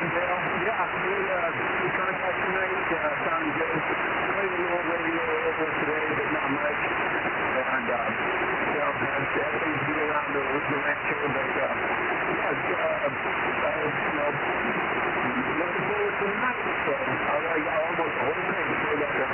Dale. Yeah, we contact tonight. Sounded good. Played a little radio over today, but not much. And, everything's good around the ranch here, but, yeah, looking forward to the night. So, I got almost the whole thing filled up there.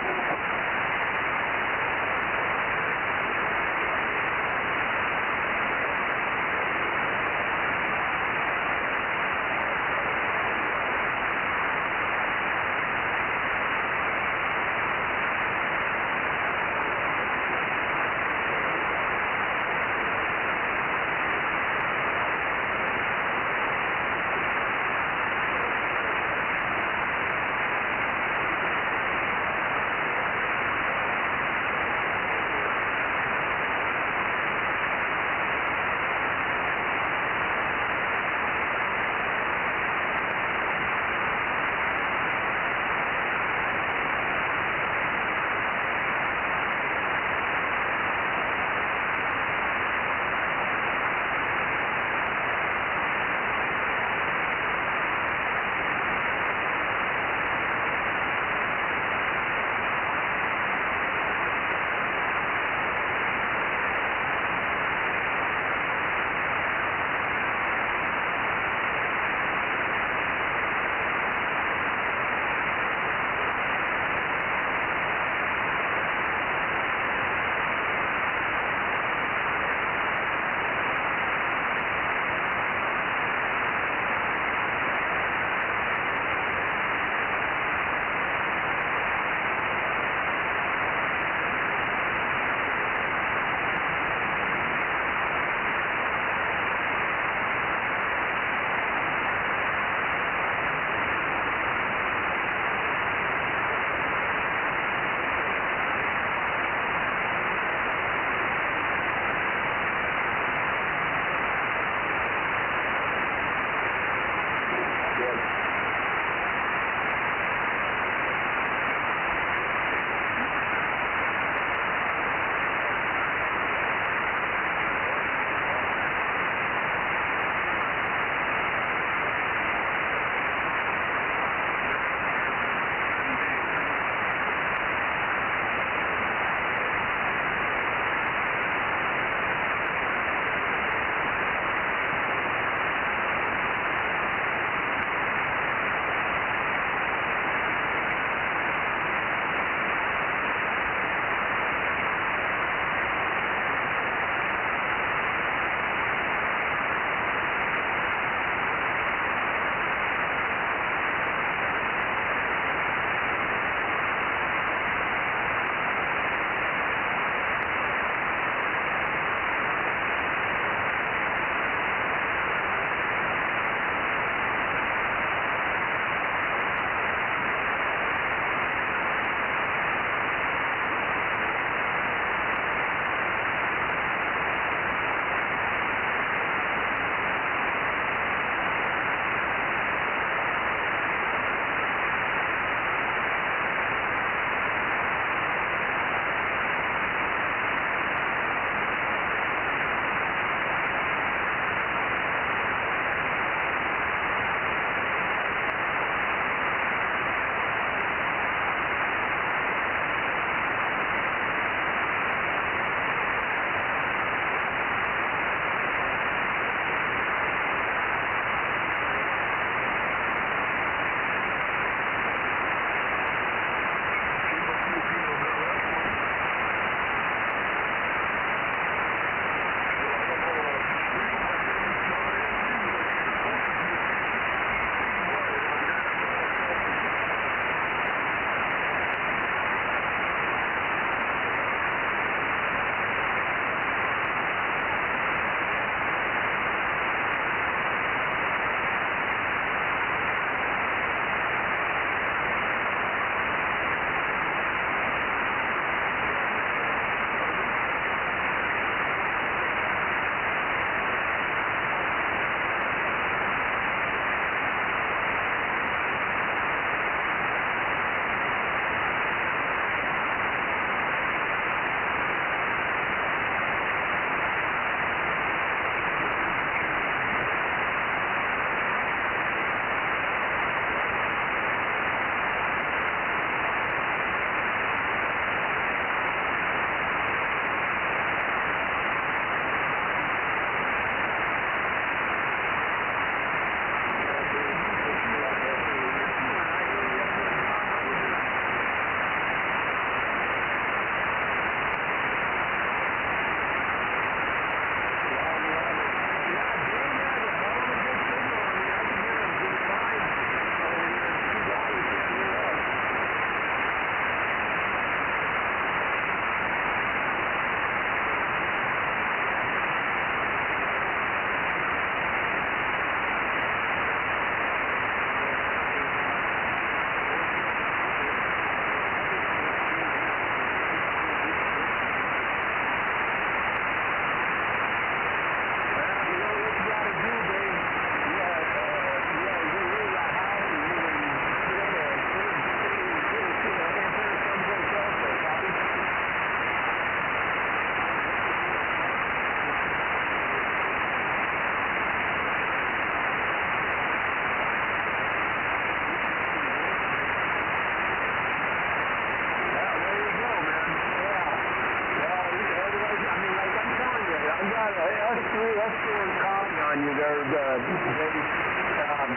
Excellent copy on you there,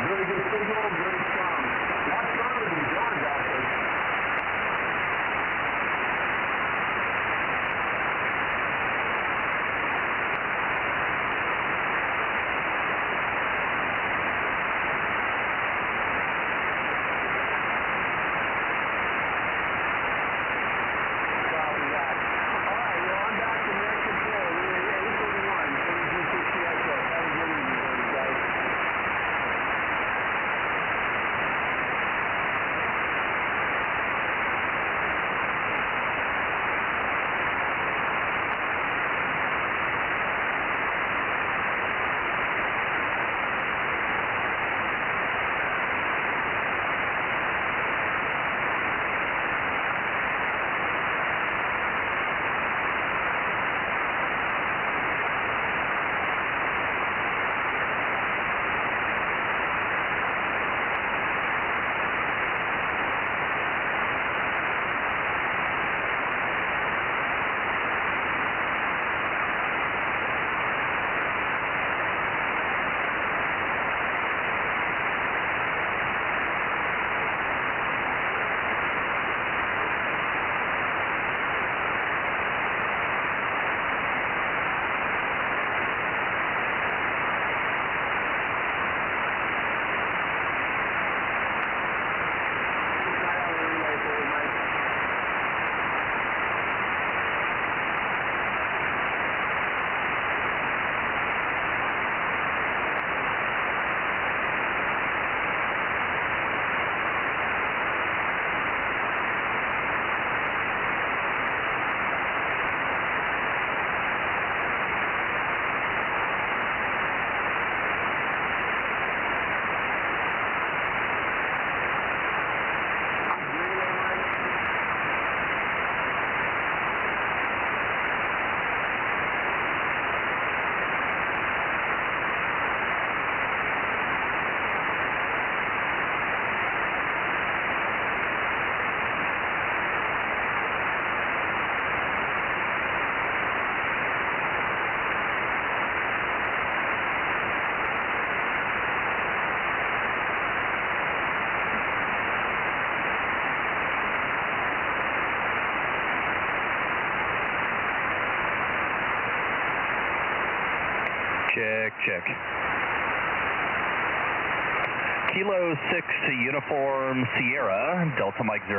very good signal, very strong. A lot stronger than John's, actually. Check. Kilo 6 to Uniform Sierra, Delta Mike 06.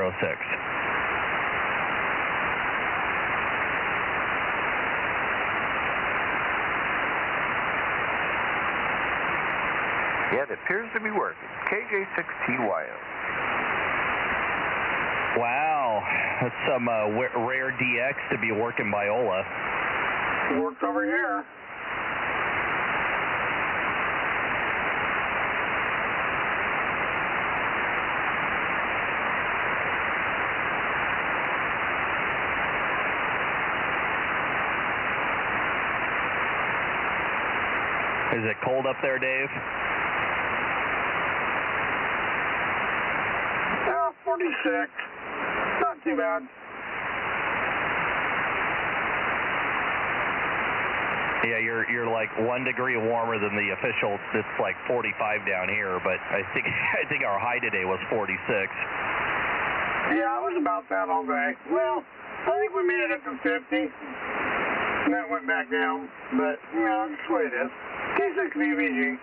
Yeah, it appears to be working. KJ6TYO. Wow, that's some rare DX to be working Biola. Works over here. Is it cold up there, Dave? 46. Not too bad. Yeah, you're like 1 degree warmer than the official. It's like 45 down here, but I think our high today was 46. Yeah, it was about that all day. Well, I think we made it up to 50. And then it went back down. But, you know, that's the way it is. T6 VVG.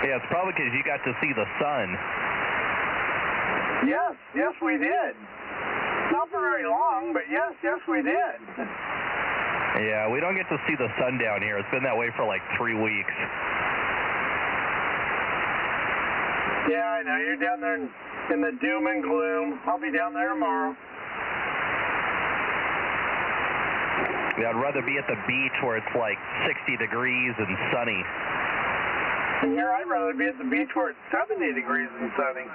Yeah, it's probably because you got to see the sun. Yes, we did. Not for very long, but yes, we did. Yeah, we don't get to see the sun down here. It's been that way for like 3 weeks. Yeah, I know. You're down there in the doom and gloom. I'll be down there tomorrow. Yeah, I'd rather be at the beach where it's like 60 degrees and sunny. And here I'd rather be at the beach where it's 70 degrees and sunny.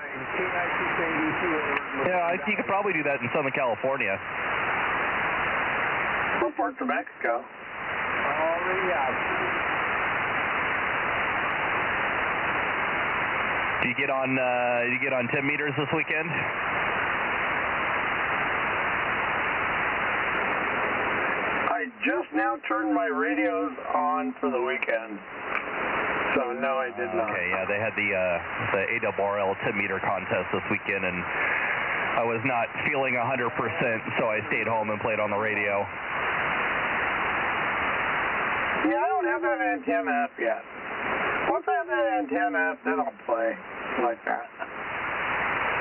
Yeah, you could probably do that in Southern California. What parts of Mexico? Already out. Do you get on 10 meters this weekend? I just now turned my radios on for the weekend. So no, I did not. Okay, yeah, they had the ARRL 10-meter contest this weekend, and I was not feeling 100%, so I stayed home and played on the radio. Yeah, I don't have that antenna up yet. Once I have that antenna up, then I'll play like that.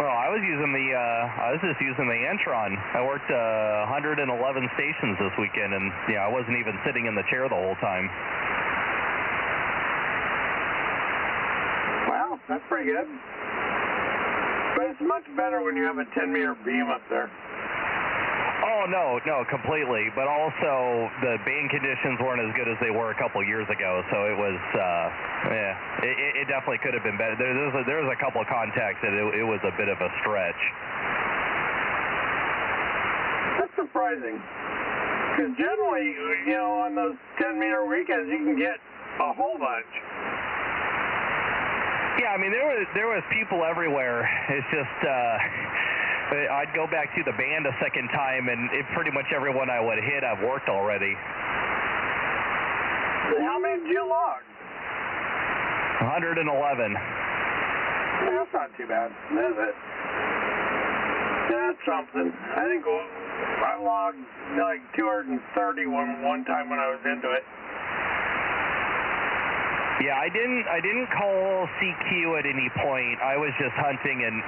Well, I was just using the Antron. I worked 111 stations this weekend, and yeah, I wasn't even sitting in the chair the whole time. Wow, that's pretty good. But it's much better when you have a 10-meter beam up there. Oh, no, completely. But also, the band conditions weren't as good as they were a couple years ago, so it was, it definitely could have been better. There was a couple of contacts that it was a bit of a stretch. That's surprising. Because generally, you know, on those 10-meter weekends, you can get a whole bunch. Yeah, I mean, there was people everywhere. It's just, I'd go back to the band a second time, and pretty much everyone I would hit, I've worked already. How many did you log? 111. That's not too bad, is it? That's something. I think I logged like 230 one time when I was into it. Yeah, I didn't call CQ at any point. I was just hunting and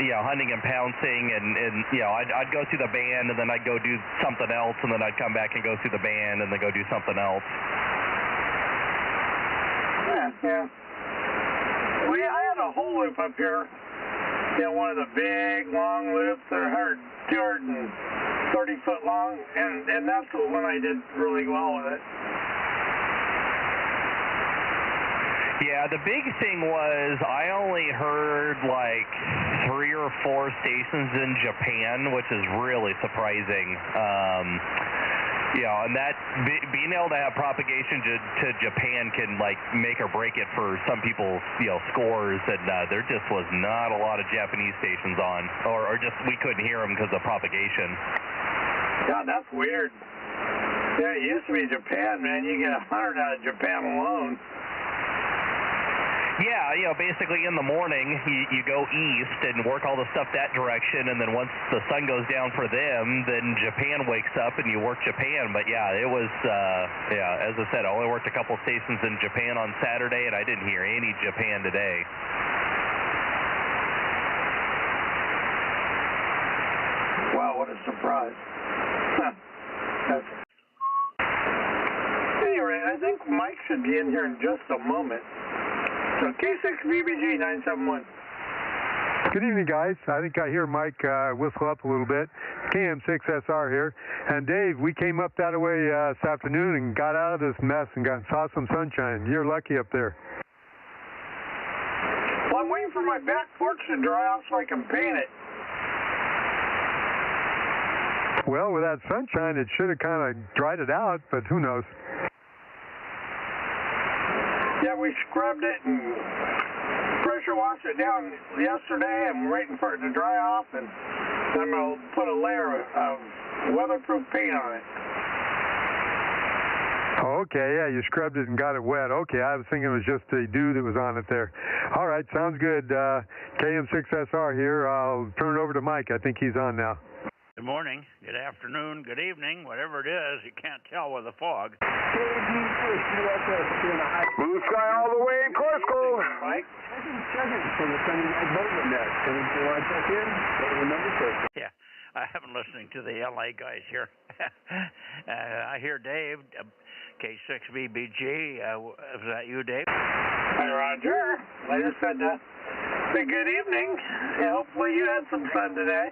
pouncing, and I'd go through the band, and then I'd go do something else, and then I'd come back and go through the band, and then go do something else. Yeah. Well, I had a whole loop up here. You know, one of the big long loops that are 230 foot long, and that's the one I did really well with it. Yeah, the big thing was I only heard like 3 or 4 stations in Japan, which is really surprising. And that being able to have propagation to Japan can like make or break it for some people's scores, and there just was not a lot of Japanese stations on, or just we couldn't hear them because of propagation. God, that's weird. Yeah, it used to be Japan, man. You get 100 out of Japan alone. Yeah, basically in the morning, you go east and work all the stuff that direction, and then once the sun goes down for them, then Japan wakes up and you work Japan. But yeah, it was, as I said, I only worked a couple stations in Japan on Saturday, and I didn't hear any Japan today. Wow, what a surprise. Anyway, I think Mike should be in here in just a moment. So K6BBG 971. Good evening, guys. I think I hear Mike whistle up a little bit. KM6SR here. And Dave, we came up that way this afternoon and got out of this mess and saw some sunshine. You're lucky up there. Well, I'm waiting for my back porch to dry off so I can paint it. Well, with that sunshine, it should have kind of dried it out, but who knows? Yeah, we scrubbed it and pressure washed it down yesterday. I'm waiting for it to dry off, and I'm going to put a layer of weatherproof paint on it. Okay, yeah, you scrubbed it and got it wet. Okay, I was thinking it was just the dew that was on it there. All right, sounds good. KM6SR here. I'll turn it over to Mike. I think he's on now. Good morning, good afternoon, good evening, whatever it is. You can't tell with the fog. KG6 USS. Blue sky all the way in Corsico. Mike, second from the Sunday Night Bozo Net. Can you want to check in? Remember, sir? Yeah, I haven't listening to the LA guys here. I hear Dave, K6BBG. Is that you, Dave? Hi, Roger. I just said good evening. Yeah, hopefully you had some sun today.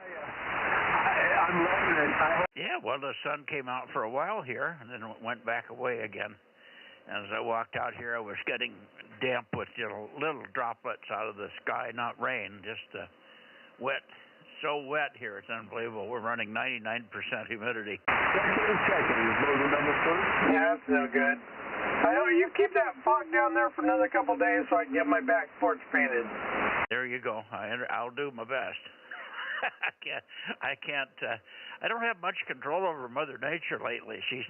I'm loving it. Yeah, well, the sun came out for a while here, and then it went back away again. As I walked out here, I was getting damp with little droplets out of the sky, not rain, just wet. So wet here, it's unbelievable. We're running 99% humidity. Checking. Is Bozo number 1? Yeah, that's no good. I know, you keep that fog down there for another couple of days so I can get my back porch painted. There you go. I'll do my best. I don't have much control over Mother Nature lately. She's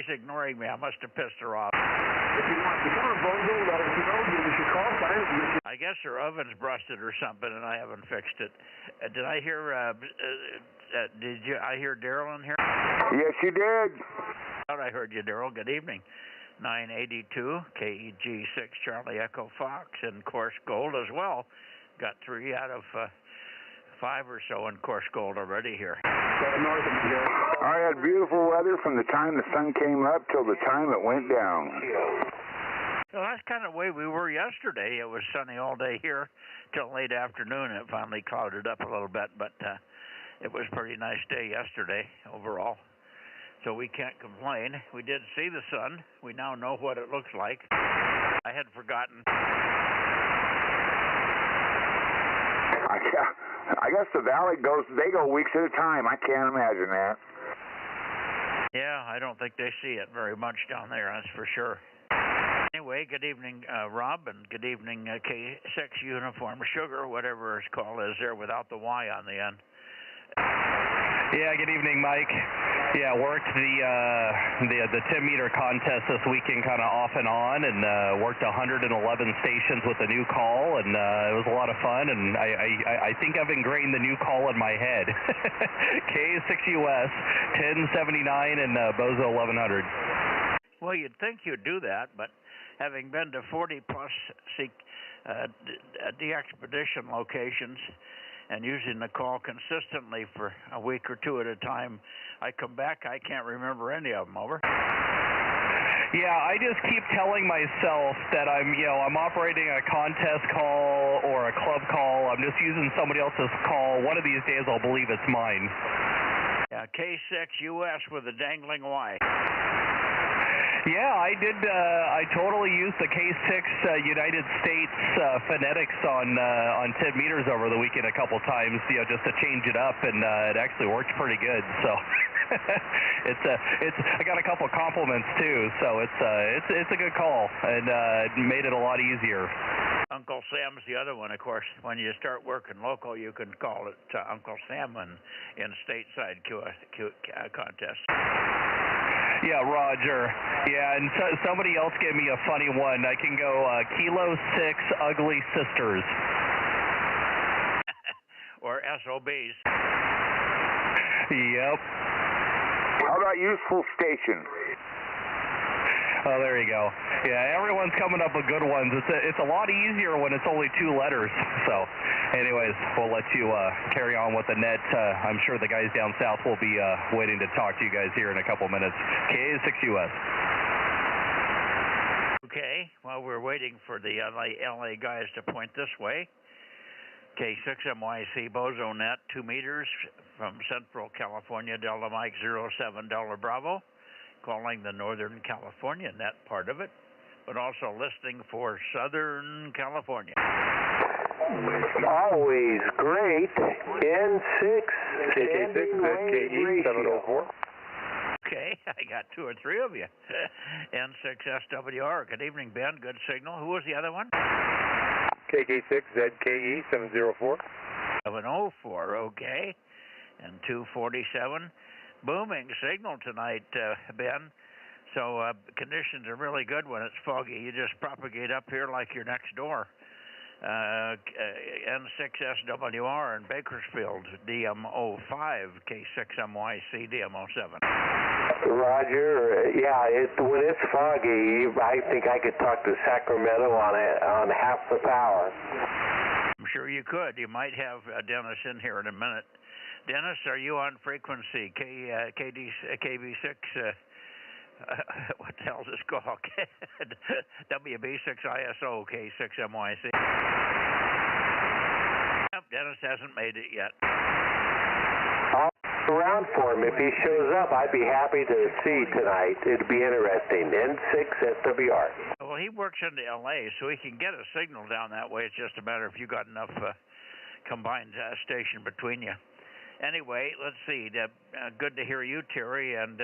ignoring me. I must have pissed her off. If you want to come on, Bozo, let us know. Give us a call. I guess her oven's busted or something, and I haven't fixed it. Did I hear? I hear Daryl in here? Yes, you did. I thought I heard you, Daryl. Good evening. 982 KEG6 Charlie Echo Fox and course gold as well. Got 3 out of 5 or so in course gold already here. North of here. I had beautiful weather from the time the sun came up till the time it went down. Well, that's kind of the way we were yesterday. It was sunny all day here till late afternoon. It finally clouded up a little bit, but it was a pretty nice day yesterday overall. So we can't complain. We did see the sun. We now know what it looks like. I had forgotten. I guess the valley they go weeks at a time. I can't imagine that. Yeah, I don't think they see it very much down there, that's for sure. Anyway, good evening, Rob, and good evening, K6 Uniform Sugar, whatever his call is there without the Y on the end. Yeah, good evening, Mike. Yeah, worked the 10-meter contest this weekend kind of off and on, and worked 111 stations with the new call, and it was a lot of fun, and I think I've ingrained the new call in my head. K6US 1079 and Bozo 1100. Well, you'd think you'd do that, but having been to 40-plus de-expedition locations, and using the call consistently for a week or two at a time, I come back, I can't remember any of them. Over. Yeah, I just keep telling myself that I'm operating a contest call or a club call. I'm just using somebody else's call. One of these days I'll believe it's mine. Yeah, K6US with a dangling Y. Yeah, I did. I totally used the K6 United States phonetics on 10 meters over the weekend a couple times, just to change it up, and it actually worked pretty good. So I got a couple compliments too. So it's a good call, and it made it a lot easier. Uncle Sam's the other one, of course. When you start working local, you can call it Uncle Sam in stateside contests. Yeah, Roger. Yeah, and somebody else gave me a funny one. I can go Kilo 6 Ugly Sisters. Or SOBs. Yep. How about Useful Station? Oh, there you go. Yeah, everyone's coming up with good ones. It's a lot easier when it's only 2 letters. So, anyways, we'll let you carry on with the net. I'm sure the guys down south will be waiting to talk to you guys here in a couple minutes. K6US. Okay, well, we're waiting for the LA guys to point this way. K6MYC Bozo Net, 2 meters from Central California, Delta Mike 07 Delta Bravo. Calling the Northern California net part of it, but also listing for Southern California. Always great. N6 KK6 ZKE 704. Okay, I got 2 or 3 of you. N6SWR. Good evening, Ben. Good signal. Who was the other one? KK6 ZKE 704. 704, okay. And 247. Booming signal tonight, Ben. So conditions are really good when it's foggy. You just propagate up here like you're next door. N6SWR in Bakersfield, DM05, K6MYC, DM07. Roger. Yeah, when it's foggy, I think I could talk to Sacramento on half the power. I'm sure you could. You might have Dennis in here in a minute. Dennis, are you on frequency KB6? What the hell is this called? WB6ISO K6MYC. Nope, Dennis hasn't made it yet. I'll look around for him. If he shows up, I'd be happy to see tonight. It'd be interesting. N6SWR. Well, he works into LA, so he can get a signal down that way. It's just a matter if you got enough combined station between you. Anyway, let's see. Good to hear you, Terry, and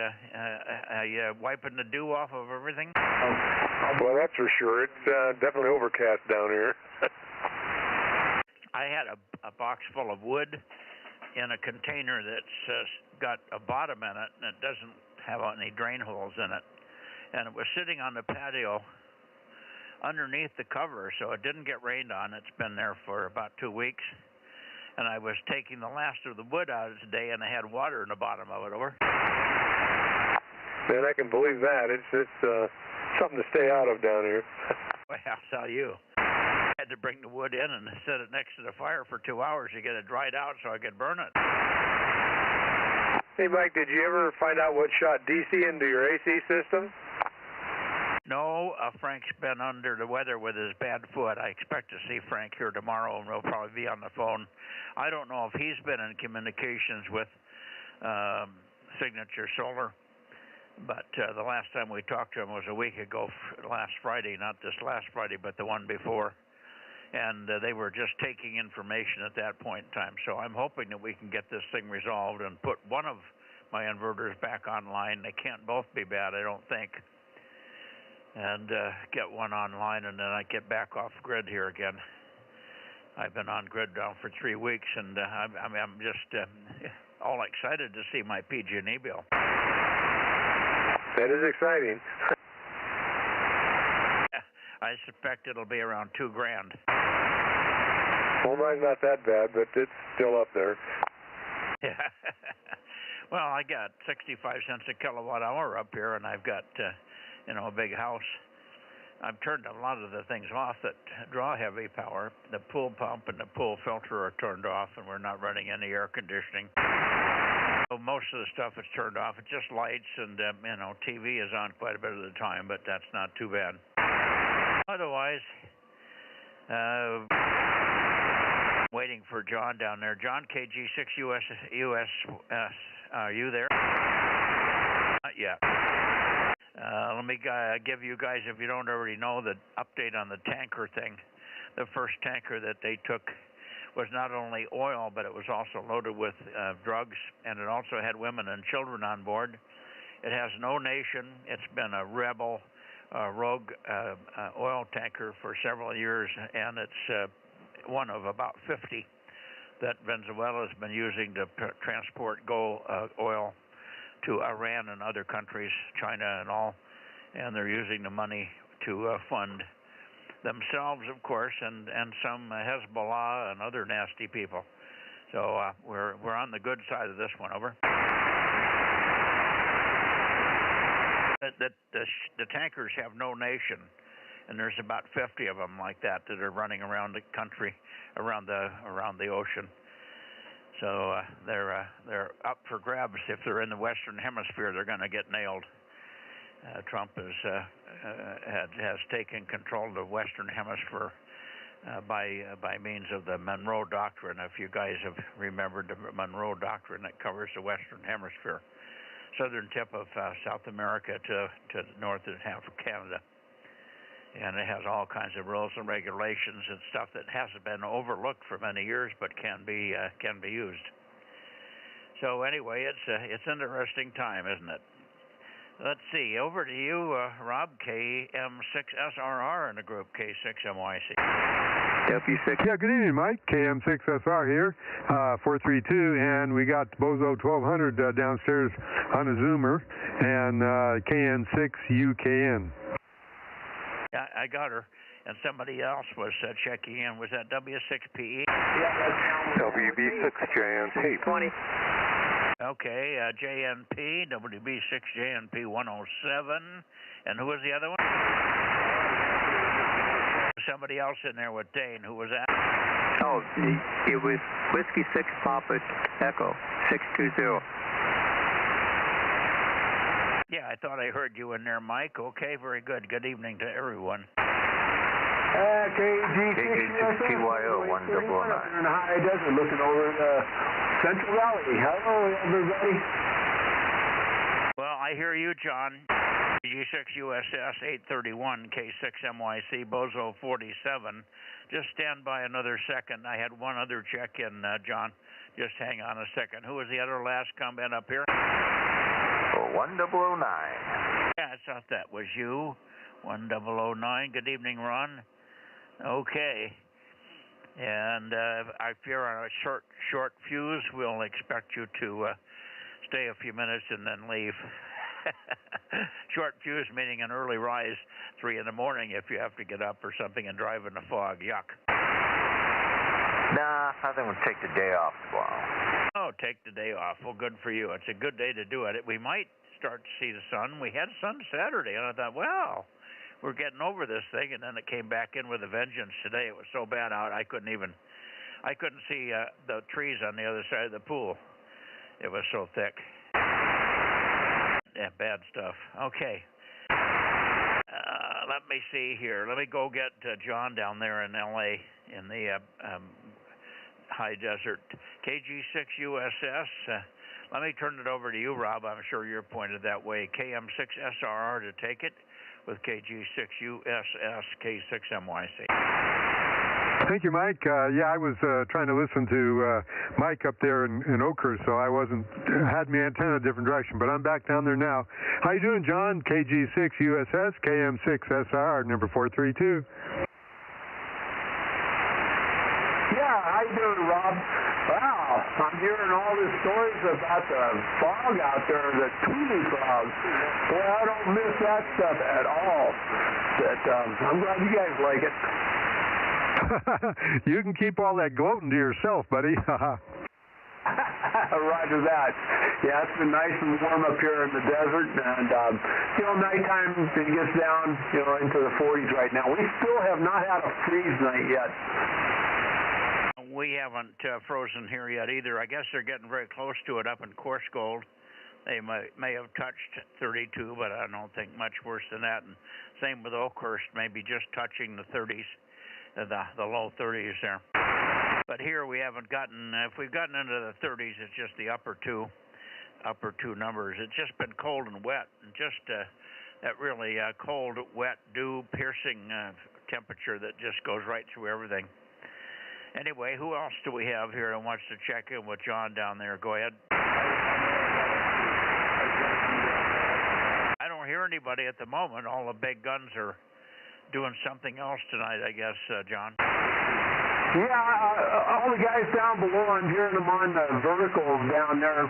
wiping the dew off of everything? Well, that's for sure. It's definitely overcast down here. I had a box full of wood in a container that's got a bottom in it, and it doesn't have any drain holes in it. And it was sitting on the patio underneath the cover, so it didn't get rained on. It's been there for about 2 weeks. And I was taking the last of the wood out today, and I had water in the bottom of it. Over. Man, I can believe that. It's something to stay out of down here. Well, I'll tell you. I had to bring the wood in and set it next to the fire for 2 hours to get it dried out so I could burn it. Hey, Mike, did you ever find out what shot DC into your AC system? No, Frank's been under the weather with his bad foot. I expect to see Frank here tomorrow, and we'll probably be on the phone. I don't know if he's been in communications with Signature Solar, but the last time we talked to him was a week ago, last Friday, not this last Friday, but the one before. And they were just taking information at that point in time. So I'm hoping that we can get this thing resolved and put one of my inverters back online. They can't both be bad, I don't think. And get one online, and then I get back off grid here again. I've been on grid now for 3 weeks, and I'm just all excited to see my PG&E bill. That is exciting. I suspect it'll be around $2,000. Well, mine's not that bad, but it's still up there. Yeah. Well, I got 65 cents a kilowatt hour up here, and I've got a big house. I've turned a lot of the things off that draw heavy power. The pool pump and the pool filter are turned off, and we're not running any air conditioning. So most of the stuff is turned off. It's just lights, and TV is on quite a bit of the time, but that's not too bad. Otherwise, waiting for John down there. John, KG6US, are you there? Not yet. Let me give you guys, if you don't already know, the update on the tanker thing. The first tanker that they took was not only oil, but it was also loaded with drugs, and it also had women and children on board. It has no nation. It's been a rebel, rogue oil tanker for several years, and it's one of about 50 that Venezuela has been using to transport oil to Iran and other countries, China and all, and they're using the money to fund themselves, of course, and some Hezbollah and other nasty people. So we're on the good side of this one. Over. The tankers have no nation, and there's about 50 of them like that are running around the country, around the ocean. So they're up for grabs. If they're in the Western Hemisphere, they're going to get nailed. Trump has taken control of the Western Hemisphere by means of the Monroe Doctrine. If you guys have remembered the Monroe Doctrine that covers the Western Hemisphere, southern tip of South America to the northern half of Canada. And it has all kinds of rules and regulations and stuff that hasn't been overlooked for many years, but can be used. So anyway, it's an interesting time, isn't it? Let's see. Over to you, Rob, KM6SRR in the group, K6MYC. W6. Yeah, good evening, Mike. KM6SR here, 432, and we got Bozo 1200 downstairs on a Zoomer, and KN6UKN. Yeah, I got her. And somebody else was checking in. Was that W6PE? Yeah, that's WB6JNP. 20. Okay, JNP, WB6JNP 107. And who was the other one? Somebody else in there with Dane. Who was that? Oh, it was Whiskey 6 Papa Echo 620. Yeah, I thought I heard you in there, Mike. Okay, very good. Good evening to everyone. KG6TYO 199. In the high desert looking over the Central Valley. Hello, everybody. Well, I hear you, John. KG6USS 831, K6MYC, Bozo 47. Just stand by another second. I had one other check-in, John. Just hang on a second. Who was the other last comment up here? 1009. Yeah, I thought that was you. 1009. Good evening, Ron. Okay. And if you're on a short fuse, we'll expect you to stay a few minutes and then leave. Short fuse meaning an early rise, 3 in the morning if you have to get up or something and drive in the fog. Yuck. Nah, I think we'll take the day off tomorrow. Oh, take the day off. Well, good for you. It's a good day to do it. We might start to see the sun. We had sun Saturday, and I thought, well, we're getting over this thing, and then it came back in with a vengeance today. It was so bad out, I couldn't see the trees on the other side of the pool. It was so thick. Yeah, bad stuff. Okay. Let me see here. Let me go get John down there in L.A. in the high desert. KG6USS. Let me turn it over to you, Rob. I'm sure you're pointed that way. KM6SRR to take it with KG6USS K6MYC. Thank you, Mike. Yeah, I was trying to listen to Mike up there in Oakhurst, so I had my antenna a different direction, but I'm back down there now. How you doing, John? KG6USS, KM6SR, number 432. Yeah, how you doing, Rob? Wow, I'm hearing all these stories about the fog out there, the Tweety fog. Boy, I don't miss that stuff at all. But I'm glad you guys like it. You can keep all that gloating to yourself, buddy. Roger that. Yeah, it's been nice and warm up here in the desert, and nighttime it gets down, into the 40s right now. We still have not had a freeze night yet. We haven't frozen here yet either. I guess they're getting very close to it up in Coarse Gold. They may have touched 32, but I don't think much worse than that. And same with Oakhurst, maybe just touching the 30s, the low 30s there. But here we haven't gotten. If we've gotten into the 30s, it's just the upper two numbers. It's just been cold and wet, and just that really cold, wet, dew, piercing temperature that just goes right through everything. Anyway, who else do we have here that wants to check in with John down there? Go ahead. I don't hear anybody at the moment. All the big guns are doing something else tonight, I guess, John. Yeah, all the guys down below, I'm hearing them on the vertical down there.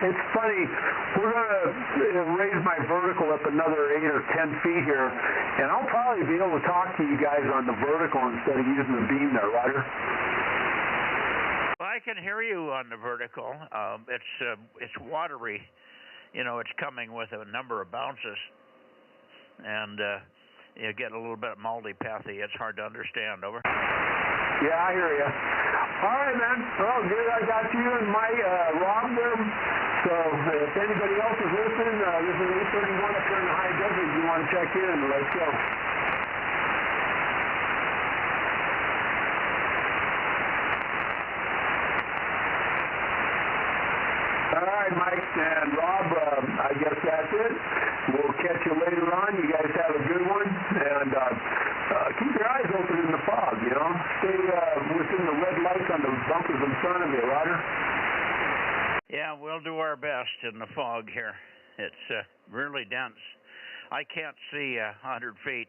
It's funny, we're going to raise my vertical up another 8 or 10 feet here, and I'll probably be able to talk to you guys on the vertical instead of using the beam there, Roger. Well, I can hear you on the vertical. It's watery. It's coming with a number of bounces, and you get a little bit multi-pathy. It's hard to understand. Over. Yeah, I hear you. All right, man. Well, good. I got you and my Rob there. So if anybody else is listening, this is 831 up here in the high desert. If you want to check in, let's go. All right, Mike and Rob, I guess that's it. We'll catch you later on. You guys have a good one. And keep your eyes open in the fog, Stay within the red lights on the bumpers in front of you, Roger. Yeah, we'll do our best in the fog here. It's really dense. I can't see 100 feet.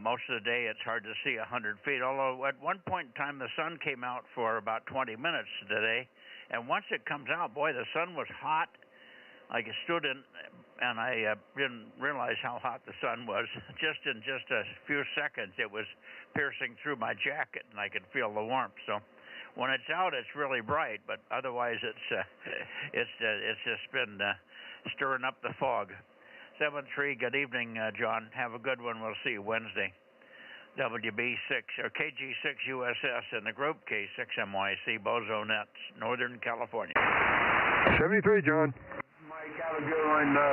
Most of the day it's hard to see 100 feet, although at one point in time the sun came out for about 20 minutes today. And once it comes out, boy, the sun was hot. I stood in, and I didn't realize how hot the sun was. Just in a few seconds, it was piercing through my jacket, and I could feel the warmth. So when it's out, it's really bright, but otherwise it's just been stirring up the fog. 7-3, good evening, John. Have a good one. We'll see you Wednesday. WB6 or KG6USS in the group, K6MYC, Bozo Net, Northern California. 73, John. Mike, have a good one, 47,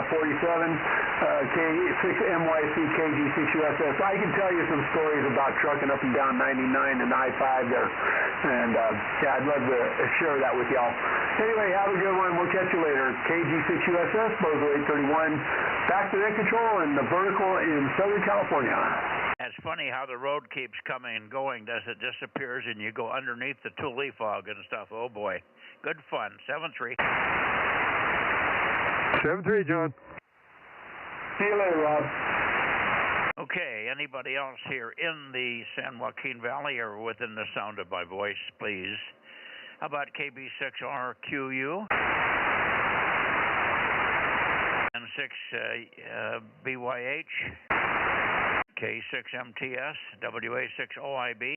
K6MYC, KG6USS. I can tell you some stories about trucking up and down 99 and I-5 there, and I'd love to share that with y'all. Anyway, have a good one. We'll catch you later. KG6USS, Bozo 831, back to net control in the vertical in Southern California. It's funny how the road keeps coming and going as it disappears, and you go underneath the Tule fog and stuff. Oh, boy. Good fun. 7-3. 7-3, John. See you later, Rob. Okay, anybody else here in the San Joaquin Valley or within the sound of my voice, please? How about KB6RQU? N6BYH? K6MTS? WA6OIB?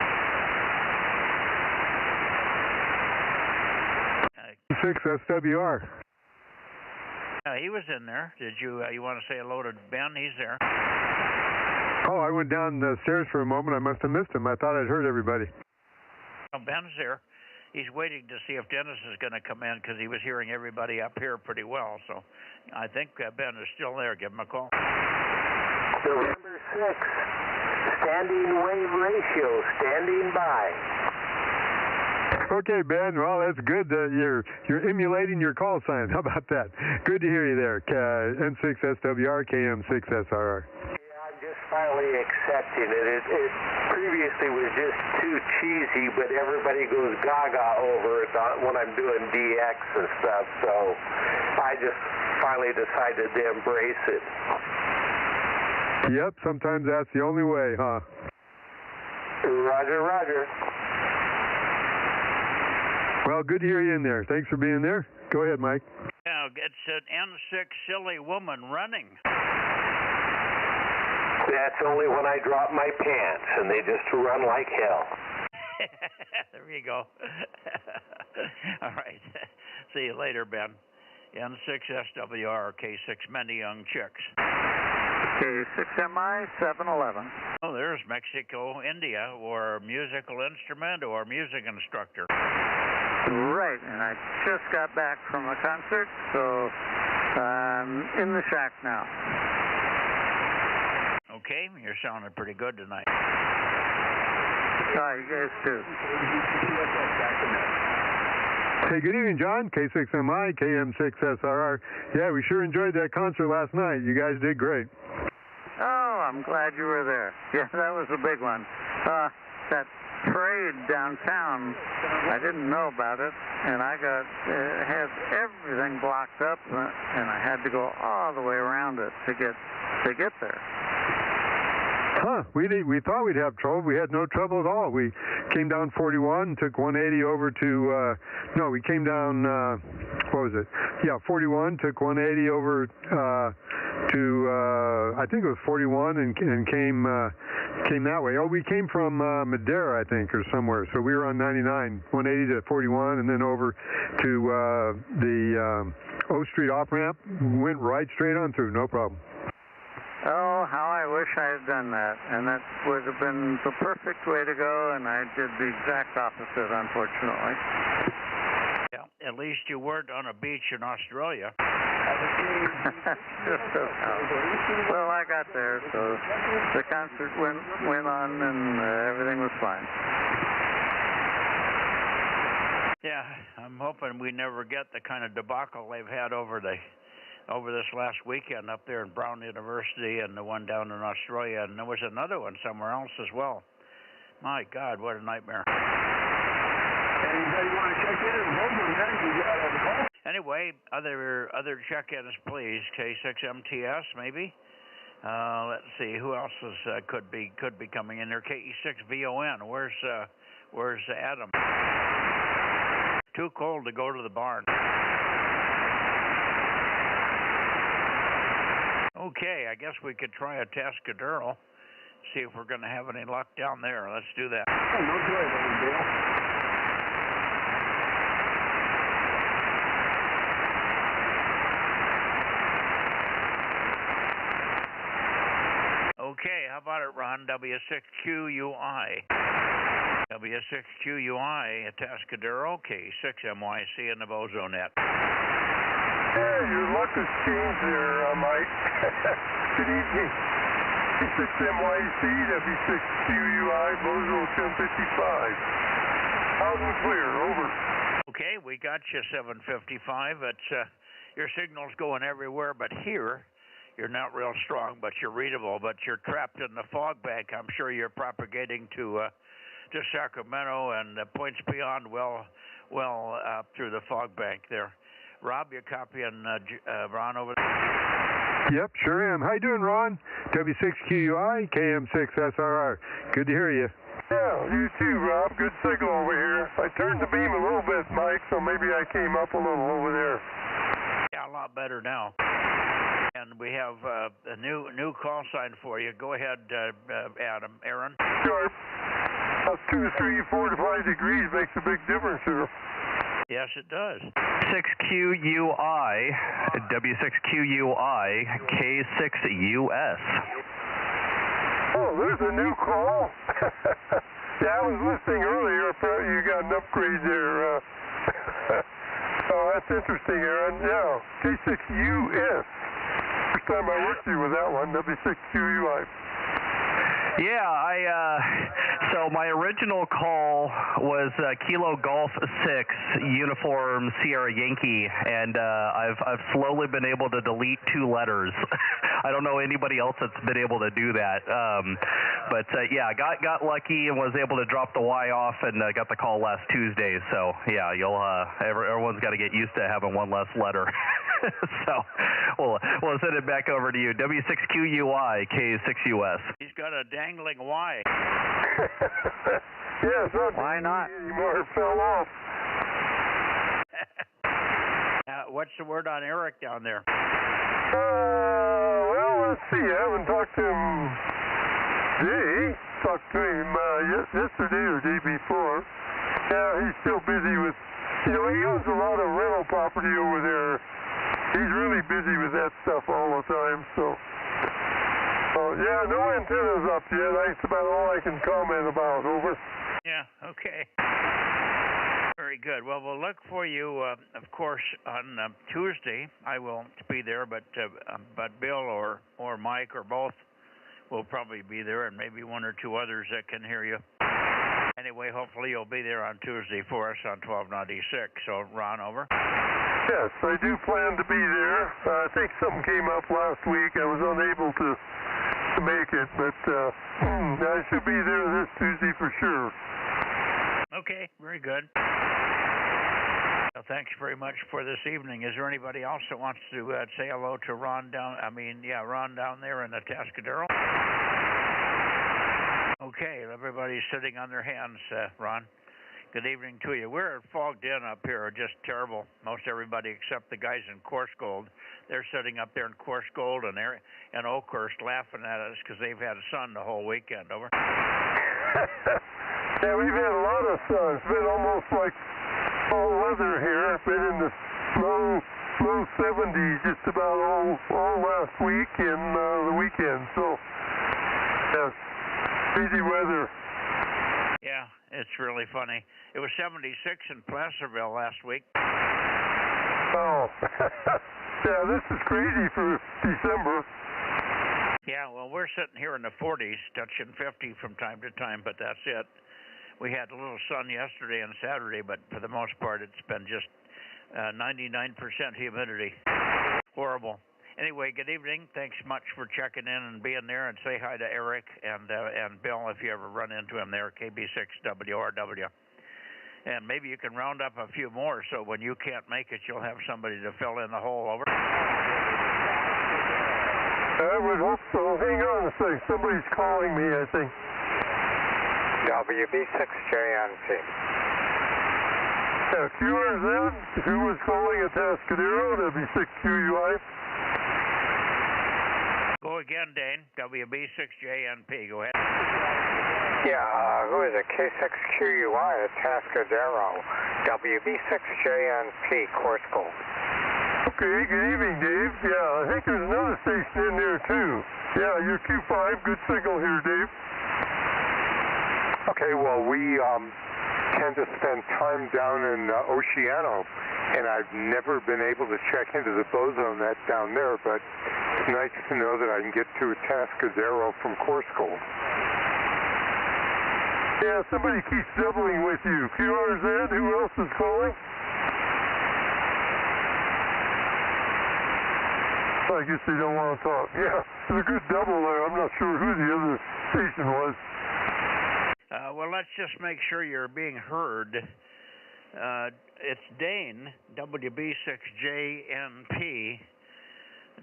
6SWR. He was in there. Did you want to say hello to Ben? He's there. Oh, I went down the stairs for a moment. I must have missed him. I thought I'd heard everybody. Oh, Ben's there. He's waiting to see if Dennis is going to come in because he was hearing everybody up here pretty well. So I think Ben is still there. Give him a call. November 6, standing wave ratio, standing by. Okay, Ben. Well, that's good. You're emulating your call sign. How about that? Good to hear you there. N6SWR, KM6SRR. I'm just finally accepting it. It previously was just too cheesy, but everybody goes gaga over it when I'm doing DX and stuff, so I just finally decided to embrace it. Yep, sometimes that's the only way, huh? Roger, roger. Well, good to hear you in there. Thanks for being there. Go ahead, Mike. Now, it's an N6 silly woman running. That's only when I drop my pants, and they just run like hell. There you go. All right. See you later, Ben. N6SWR, K6 Many Young Chicks. K6MI 711. Oh, there's Mexico, India, or musical instrument or music instructor. Right, and I just got back from a concert, so I'm in the shack now. Okay, you're sounding pretty good tonight. You guys too. Hey, good evening, John. K6MI, KM6SRR. Yeah, we sure enjoyed that concert last night. You guys did great. Oh, I'm glad you were there. Yeah, that was a big one. That parade downtown, I didn't know about it, and I had everything blocked up, and I had to go all the way around it to get there. Huh, we thought we'd have trouble. We had no trouble at all. We came down 41, took 180 over to, no, we came down, what was it? Yeah, 41, took 180 over to, I think it was 41 and came that way. Oh, we came from Madera, I think, or somewhere. So we were on 99, 180 to 41, and then over to the O Street off-ramp, went right straight on through, no problem. Oh, how I wish I had done that. And that would have been the perfect way to go, and I did the exact opposite, unfortunately. Yeah, at least you weren't on a beach in Australia. Well, I got there, so the concert went on, and everything was fine. Yeah, I'm hoping we never get the kind of debacle they've had over this last weekend up there in Brown University and the one down in Australia, and there was another one somewhere else as well. My God, what a nightmare. Anybody want to check in? Bozo Net, you got a call? Anyway, other check-ins, please. K6MTS, maybe. Let's see, who else could be coming in there? KE6VON. Where's Adam? Too cold to go to the barn. Okay, I guess we could try a Tascadero. See if we're going to have any luck down there. Let's do that. Oh, no joy, Bill. Okay, how about it, Ron? W6QUI. W6QUI at Tascadero, K6MYC in the Bozo Net. Yeah, your luck has changed there, Mike. Good evening. K6MYC, W6QUI, Bozo 1055. Loud and clear, over. Okay, we got you 755. It's your signal's going everywhere, but here you're not real strong, but you're readable. But you're trapped in the fog bank. I'm sure you're propagating to Sacramento and points beyond, well through the fog bank there. Rob, you're copying Ron over there? Yep, sure am. How you doing, Ron? W6QUI, KM6SRR. Good to hear you. Yeah, you too, Rob. Good signal over here. I turned the beam a little bit, Mike, so maybe I came up a little over there. Yeah, a lot better now. And we have a new call sign for you. Go ahead, Aaron. Sure. Plus 2, 3, 4 to 5 degrees makes a big difference here. Yes, it does. 6QUI, W6QUI, K6US. Oh, there's a new call. Yeah, I was listening earlier. Apparently you got an upgrade there. Oh, that's interesting, Aaron. Yeah, K6US. First time I worked you with that one, W6QUI. Yeah, so my original call was Kilo Golf 6 Uniform Sierra Yankee, and I've slowly been able to delete 2 letters. I don't know anybody else that's been able to do that, but yeah, got lucky and was able to drop the Y off and got the call last Tuesday. So yeah, everyone's got to get used to having one less letter. So we'll send it back over to you. W6QUI, K6US. He's got a dangling Y. Yeah, so Why not? Anymore, it fell off. What's the word on Eric down there? Well, let's see. I haven't talked to him today. Talked to him yesterday or the day before. Yeah, he's still busy with, he owns a lot of rental property over there. He's really busy with that stuff all the time, so. Yeah, no antennas up yet. That's about all I can comment about. Over. Yeah, okay. Very good. Well, we'll look for you, of course, on Tuesday. I won't be there, but Bill or Mike or both will probably be there, and maybe 1 or 2 others that can hear you. Anyway, hopefully you'll be there on Tuesday for us on 1296. So, Ron, over. Yes, I do plan to be there. I think something came up last week. I was unable to make it, but I should be there this Tuesday for sure. Okay, very good. Well, thanks very much for this evening. Is there anybody else that wants to say hello to Ron down? Ron down there in the Atascadero. Okay, everybody's sitting on their hands, Ron. Good evening to you. We're fogged in up here, just terrible. Most everybody except the guys in Coarse Gold. They're sitting up there in Coarse Gold and Oakhurst laughing at us because they've had sun the whole weekend. Over. Yeah, we've had a lot of sun. It's been almost like fall weather here. It's been in the low 70s just about all last week and the weekend. So, yes, crazy weather. Yeah, it's really funny. It was 76 in Placerville last week. Oh, yeah, this is crazy for December. Yeah, well, we're sitting here in the 40s, touching 50 from time to time, but that's it. We had a little sun yesterday and Saturday, but for the most part, it's been just 99% humidity. Horrible. Anyway, good evening. Thanks much for checking in and being there, and say hi to Eric and Bill if you ever run into him there, KB6WRW. And maybe you can round up a few more so when you can't make it, you'll have somebody to fill in the hole. Over. I would hope so. Hang on a sec. Somebody's calling me, I think. WB6JNP. Yeah, QRZ. Who was calling Atascadero? W6QUI. Go again, Dane. WB6JNP. Go ahead. Yeah, who is it? K6QUI at Atascadero. WB6JNP, Coarse Gold. Okay, good evening, Dave. Yeah, I think there's another station in there, too. Yeah, you're Q5. Good signal here, Dave. Okay, well, we tend to spend time down in Oceano, and I've never been able to check into the Bozo Net down there, but it's nice to know that I can get to Atascadero from Coarse Gold. Yeah, somebody keeps doubling with you. QRZ, who else is calling? I guess they don't want to talk. Yeah, there's a good double there. I'm not sure who the other station was. Well, let's just make sure you're being heard. It's Dane, WB6JNP,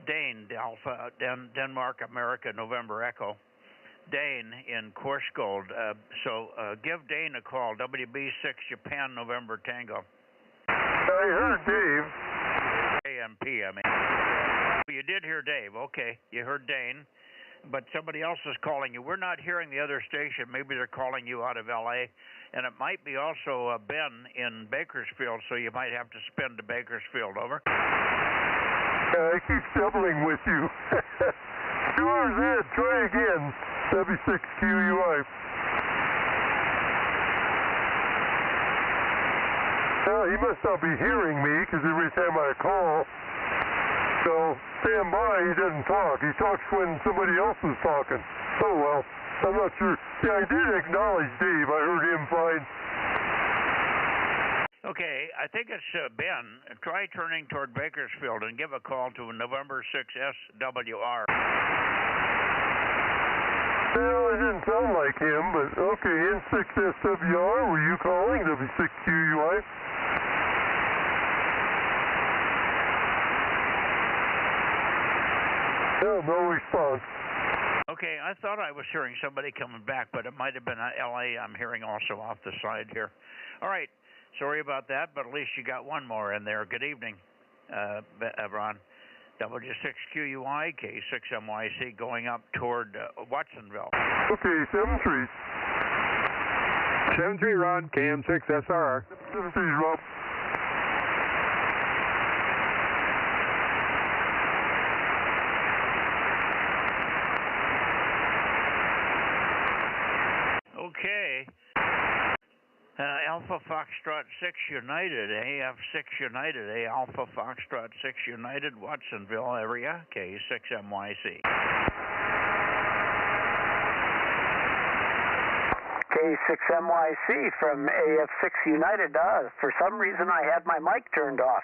Dane, Alpha, Denmark, America, November Echo. Dane in Korsgold. So give Dane a call. WB6 Japan, November Tango. I heard Dave. AMP, I mean. You did hear Dave. Okay, you heard Dane. But somebody else is calling you. We're not hearing the other station. Maybe they're calling you out of L.A. And it might be also Ben in Bakersfield, so you might have to spin to Bakersfield. Over. I keep doubling with you. Yours is. Try again. W6QUI. Well, he must not be hearing me because every time I call, so stand by, he doesn't talk. He talks when somebody else is talking. Oh, well, I'm not sure. Yeah, I did acknowledge Dave. I heard him fine. Okay, I think it's Ben. Try turning toward Bakersfield and give a call to November 6 SWR. Well, it didn't sound like him, but okay, N6SWR, were you calling? W6QUI? No response. Okay, I thought I was hearing somebody coming back, but it might have been L.A. I'm hearing also off the side here. All right, sorry about that, but at least you got one more in there. Good evening, Ron. W6QUI, K6MYC, going up toward Watsonville. Okay, 7-3. 7-3, Ron, KM6SRR. 7-3, Rob. Okay. Alpha Foxtrot 6 United, AF6 United, Alpha Foxtrot 6 United, Watsonville area, K6MYC. K6MYC from AF6 United. For some reason I had my mic turned off.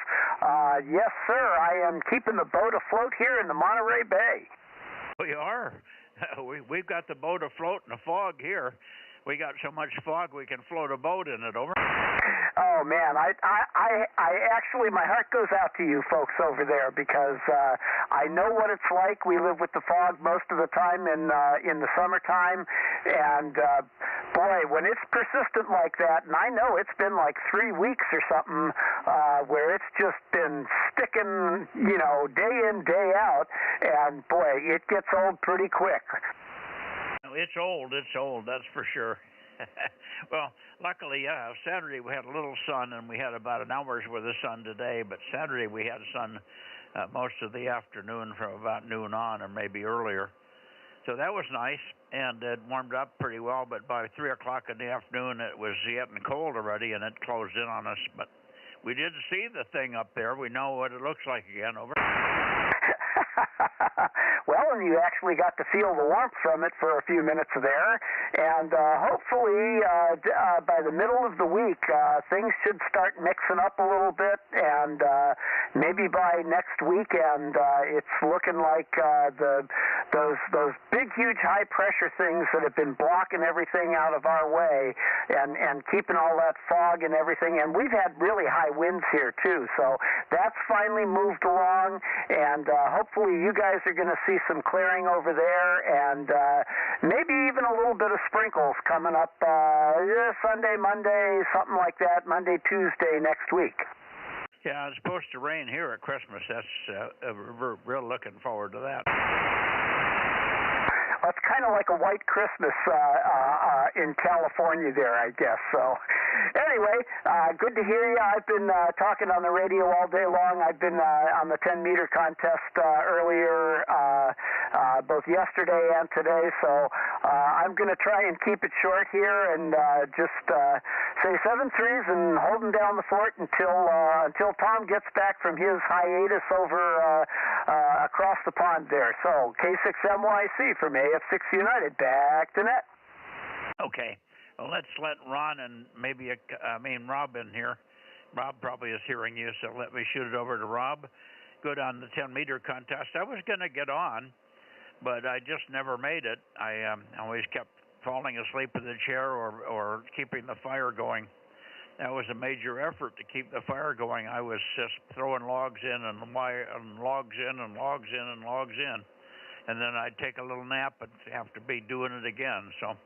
Yes, sir, I am keeping the boat afloat here in the Monterey Bay. We are. We've got the boat afloat in the fog here. We got so much fog we can float a boat in it. Over. Oh man, I actually, my heart goes out to you folks over there because I know what it's like. We live with the fog most of the time in the summertime, and boy, when it's persistent like that, and I know it's been like 3 weeks or something where it's just been sticking, you know, day in, day out, and boy, it gets old pretty quick. It's old, that's for sure. Well, luckily, Saturday we had a little sun, and we had about an hour's worth of sun today, but Saturday we had sun most of the afternoon from about noon on, or maybe earlier. So that was nice, and it warmed up pretty well, but by 3 o'clock in the afternoon it was getting cold already, and it closed in on us. But we did see the thing up there. We know what it looks like again. Over. Well, and you actually got to feel the warmth from it for a few minutes there, and hopefully by the middle of the week things should start mixing up a little bit, and maybe by next weekend it's looking like those big, huge high pressure things that have been blocking everything out of our way and keeping all that fog and everything, and we've had really high winds here too, so that's finally moved along, and hopefully you guys are going to see some clearing over there, and maybe even a little bit of sprinkles coming up Sunday, Monday, something like that, Monday, Tuesday next week. Yeah, it's supposed to rain here at Christmas. That's we're real looking forward to that. Well, it's kind of like a white Christmas in California there, I guess. So anyway, good to hear you. I've been talking on the radio all day long. I've been on the 10-meter contest earlier, both yesterday and today. So I'm going to try and keep it short here and just say 7 threes and holding down the fort until Tom gets back from his hiatus over across the pond there. So K6MYC from AF6 United, back to net. Okay. Well, let's let Ron and maybe Rob in here. Rob probably is hearing you, so let me shoot it over to Rob. Good on the 10-meter contest. I was going to get on, but I just never made it. I always kept falling asleep in the chair or keeping the fire going. that was a major effort to keep the fire going. I was just throwing logs in and logs in and logs in and logs in. And then I'd take a little nap and have to be doing it again. So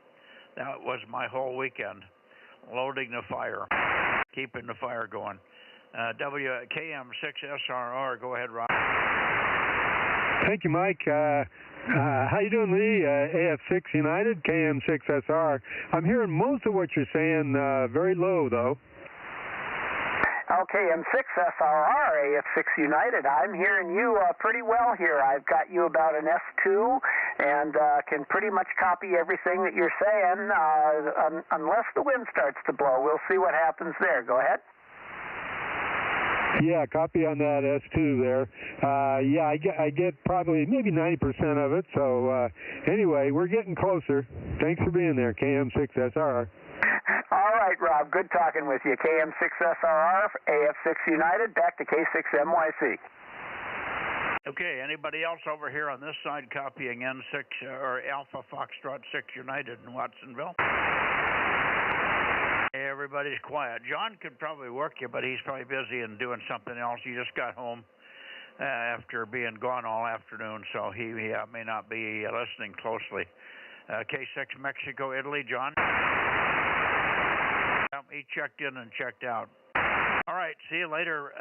that was my whole weekend, loading the fire, keeping the fire going. WKM6SRR, go ahead, Rob. Thank you, Mike. How you doing, Lee? AF6 United, KM6SR. I'm hearing most of what you're saying, very low, though. LKM6SRR, AF6 United. I'm hearing you pretty well here. I've got you about an S2 and can pretty much copy everything that you're saying, unless the wind starts to blow. We'll see what happens there. Go ahead. Yeah, copy on that S2 there. Yeah, I get probably maybe 90% of it. So anyway, we're getting closer. Thanks for being there, KM6SR. All right, Rob. Good talking with you. KM6SRR, AF6 United, back to K6MYC. Okay, anybody else over here on this side copying N6 or Alpha Foxtrot 6 United in Watsonville? Hey, everybody's quiet. John could probably work you, but he's probably busy and doing something else. He just got home after being gone all afternoon, so he may not be listening closely. K6 Mexico, Italy, John? He checked in and checked out. All right, see you later.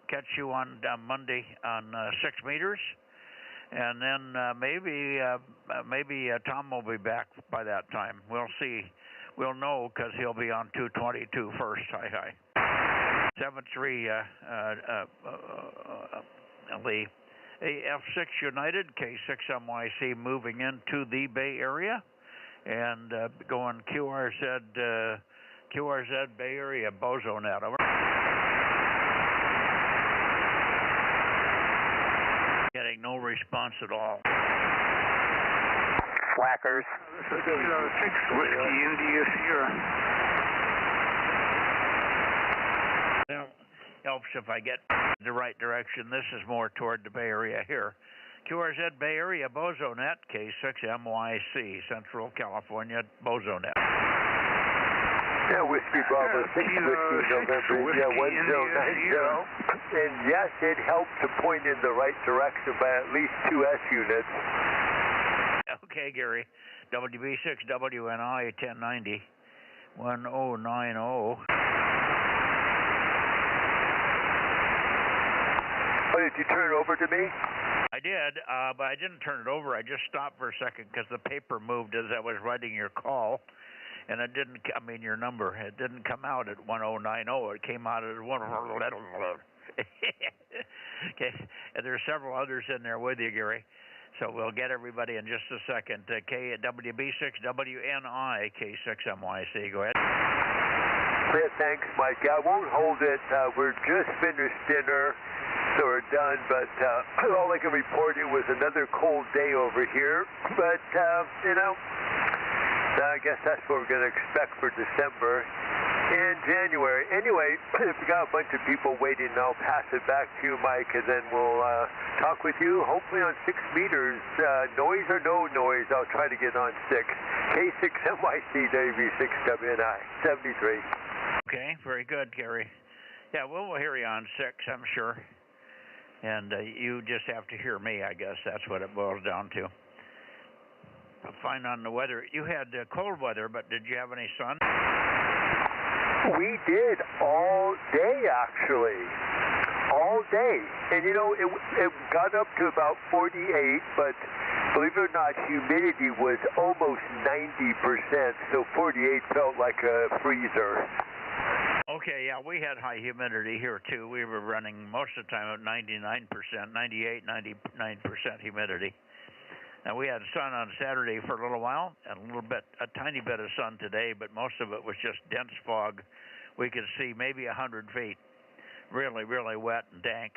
Catch you on Monday on 6 meters. And then maybe Tom will be back by that time. We'll see. We'll know because he'll be on 222 first. Hi. 7-3 Lee. AF6 United, K6MYC moving into the Bay Area and going QRZ Bay Area Bozo Net. Over. Getting no response at all. Slackers. This is Kilo 6 Whiskey India Sierra. Now, helps if I get the right direction. This is more toward the Bay Area here. QRZ Bay Area Bozo Net, K6MYC, Central California Bozo Net. Yeah, Whiskey Bravo 6, Whiskey November, yeah, 1090. And yes, it helped to point in the right direction by at least 2 S units. Okay, Gary. WB6 WNI 1090 1090. Oh, did you turn it over to me? I did, but I didn't turn it over. I just stopped for a second because the paper moved as I was writing your call. And it didn't, your number, it didn't come out at 1090. It came out at 1. Okay, and there's several others in there with you, Gary. So we'll get everybody in just a second. WB6 WNI K6MYC. Go ahead. Yeah, thanks, Mike. I won't hold it. We're just finished dinner, so we're done. But all I can report you was another cold day over here. But, I guess that's what we're going to expect for December and January. Anyway, if we got a bunch of people waiting, I'll pass it back to you, Mike, and then we'll talk with you, hopefully on 6 meters. Noise or no noise, I'll try to get on 6. K6MYC WB6WNI 73. Okay, very good, Gary. Yeah, we'll hear you on 6, I'm sure. And you just have to hear me, I guess. That's what it boils down to. Fine on the weather. You had cold weather, but did you have any sun? We did all day, actually. All day. And, it got up to about 48, but believe it or not, humidity was almost 90%, so 48 felt like a freezer. Okay, yeah, we had high humidity here, too. We were running most of the time at 99%, 98, 99% humidity. Now, we had sun on Saturday for a little while, and a tiny bit of sun today, but most of it was just dense fog. We could see maybe 100 feet. Really, really wet and dank,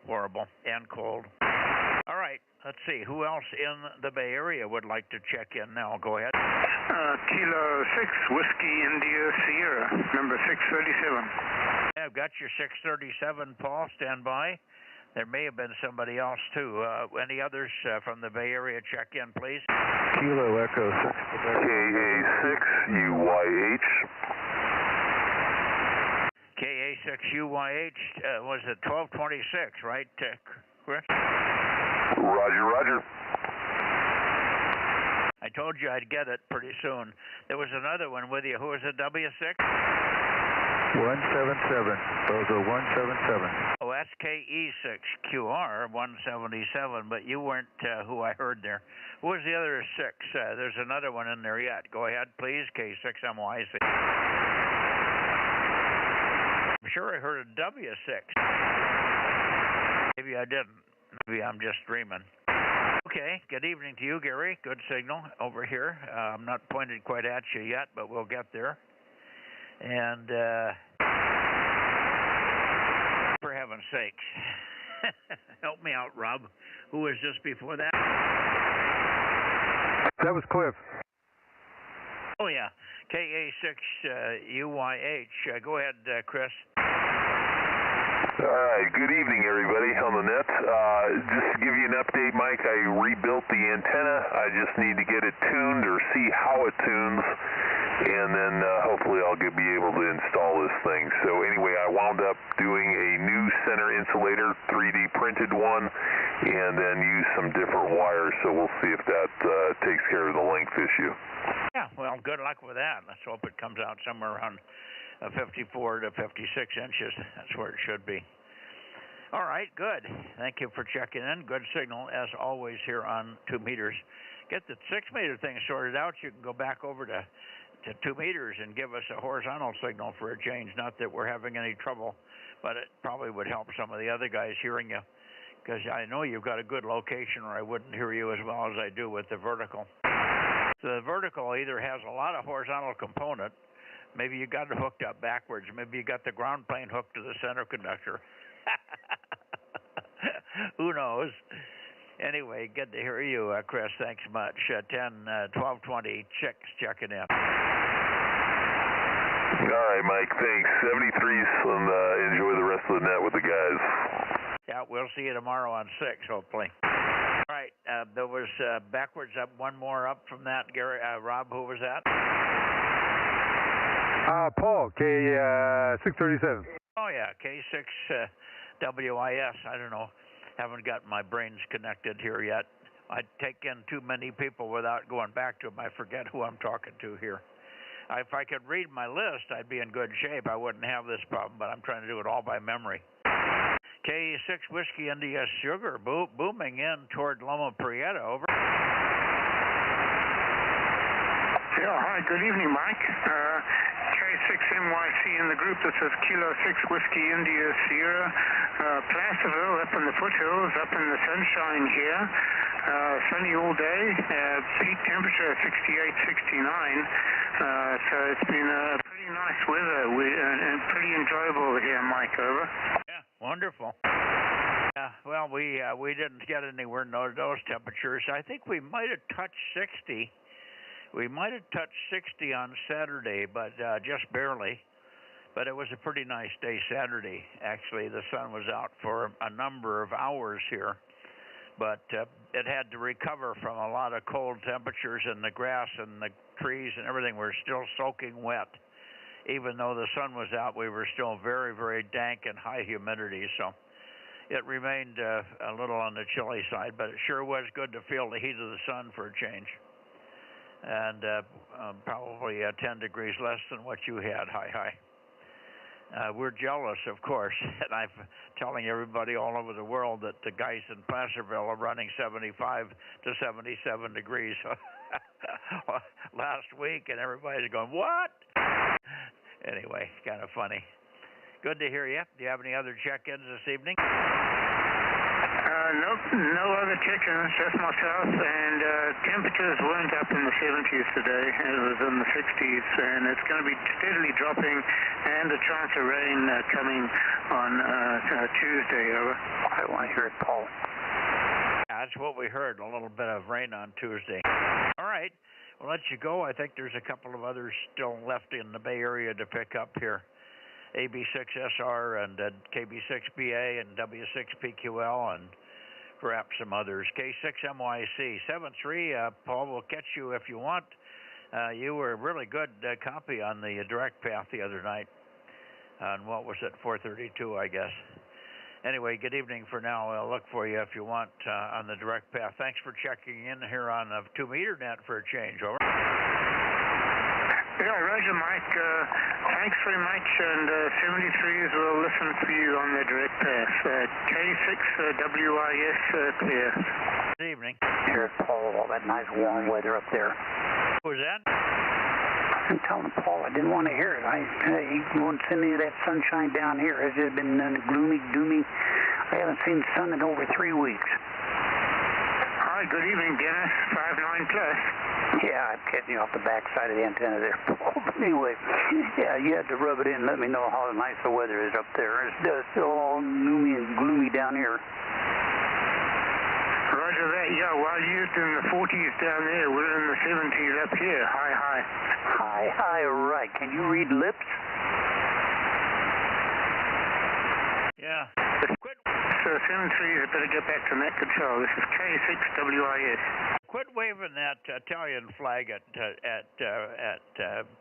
horrible, and cold. All right, let's see. Who else in the Bay Area would like to check in now? Go ahead. Kilo 6 Whiskey India Sierra, number 637. Yeah, I've got your 637, Paul. Stand by. There may have been somebody else, too. Any others from the Bay Area check in, please? Kilo Echo 6. KA6 UYH. KA6UYH, was it 1226, right, Chris? Roger, roger. I told you I'd get it pretty soon. There was another one with you. Who was it, W6? 177. Bozo 177. Oh, that's KE6QR 177, but you weren't who I heard there. Who was the other 6? There's another one in there yet. Go ahead, please, K6MYC. I'm sure I heard a W6. Maybe I didn't. Maybe I'm just dreaming. Okay, good evening to you, Gary. Good signal over here. I'm not pointed quite at you yet, but we'll get there. And, for heaven's sakes, help me out, Rob. Who was just before that? That was Cliff. Oh, yeah. KA6UYH. Go ahead, Chris. All right, good evening, everybody on the net. Just to give you an update, Mike, I rebuilt the antenna. I just need to get it tuned or see how it tunes, and then hopefully I'll be able to install this thing. So anyway, I wound up doing a new center insulator, 3D printed one, and then use some different wires, so we'll see if that takes care of the length issue. Yeah, well, good luck with that. Let's hope it comes out somewhere around 54 to 56 inches. That's where it should be. All right, good. Thank you for checking in. Good signal, as always, here on 2 meters. Get the 6-meter thing sorted out. You can go back over to 2 meters and give us a horizontal signal for a change. Not that we're having any trouble, but it probably would help some of the other guys hearing you, because I know you've got a good location, or I wouldn't hear you as well as I do with the vertical. So the vertical either has a lot of horizontal component. Maybe you got it hooked up backwards. Maybe you got the ground plane hooked to the center conductor. Who knows? Anyway, good to hear you, Chris. Thanks much. 1220, checking in. All right, Mike, thanks. 73s, and enjoy the rest of the net with the guys. Yeah, we'll see you tomorrow on 6, hopefully. All right, there was backwards up, one more up from that. Gary, Rob, who was that? Paul, K637. Oh, yeah, K6WIS. I don't know. Haven't got my brains connected here yet. I take in too many people without going back to them. I forget who I'm talking to here. If I could read my list, I'd be in good shape. I wouldn't have this problem, but I'm trying to do it all by memory. K6 Whiskey India Sugar booming in toward Loma Prieta. Over. Yeah, hi, good evening, Mike. K6MYC in the group that says Kilo 6 Whiskey India Sierra. Placerville up in the foothills, up in the sunshine here. Sunny all day, peak temperature 68, 69. So it's been pretty nice weather and pretty enjoyable here, Mike. Over. Yeah, wonderful. Well, we didn't get anywhere near those temperatures. I think we might have touched 60. We might have touched 60 on Saturday, but just barely. But it was a pretty nice day Saturday. Actually, the sun was out for a number of hours here. But it had to recover from a lot of cold temperatures, and the grass and the trees and everything were still soaking wet. Even though the sun was out, we were still very, very dank and high humidity. So it remained a little on the chilly side, but it sure was good to feel the heat of the sun for a change. And probably 10 degrees less than what you had, high. We're jealous, of course, and I'm telling everybody all over the world that the guys in Placerville are running 75 to 77 degrees last week, and everybody's going, what? Anyway, kind of funny. Good to hear you. Do you have any other check-ins this evening? Nope, no other check-ins, just myself, and temperatures weren't up in the 70s today. It was in the 60s, and it's going to be steadily dropping, and a chance of rain coming on Tuesday. Over. I want to hear it, Paul. That's what we heard, a little bit of rain on Tuesday. All right, we'll let you go. I think there's a couple of others still left in the Bay Area to pick up here. AB6SR and KB6BA and W6PQL and perhaps some others. K6MYC 73. Paul, will catch you if you want. You were a really good copy on the direct path the other night. And what was it, 432, I guess. Anyway, good evening for now. I'll look for you if you want on the direct path. Thanks for checking in here on 2-meter net for a change. Over. Yeah, Roger, Mike. Thanks very much, and 73s will listen for you on the direct path. K6WIS clear. Good evening. Here's Paul, all that nice warm weather up there. Who's that? I'm telling Paul I didn't want to hear it. He won't send any of that sunshine down here. It's just been gloomy, doomy. I haven't seen the sun in over 3 weeks. Hi, good evening, Dennis. 59 plus. Yeah, I'm catching you off the back side of the antenna there. Anyway, yeah, you had to rub it in. Let me know how nice the weather is up there. It's still all gloomy and gloomy down here. Roger that. Yeah, while you're in the 40s down there, we're in the 70s up here. Hi, hi. Hi, hi, right. Can you read lips? Yeah. Quit. So 73s, I better get back to net control. This is K6WIS. Quit waving that Italian flag at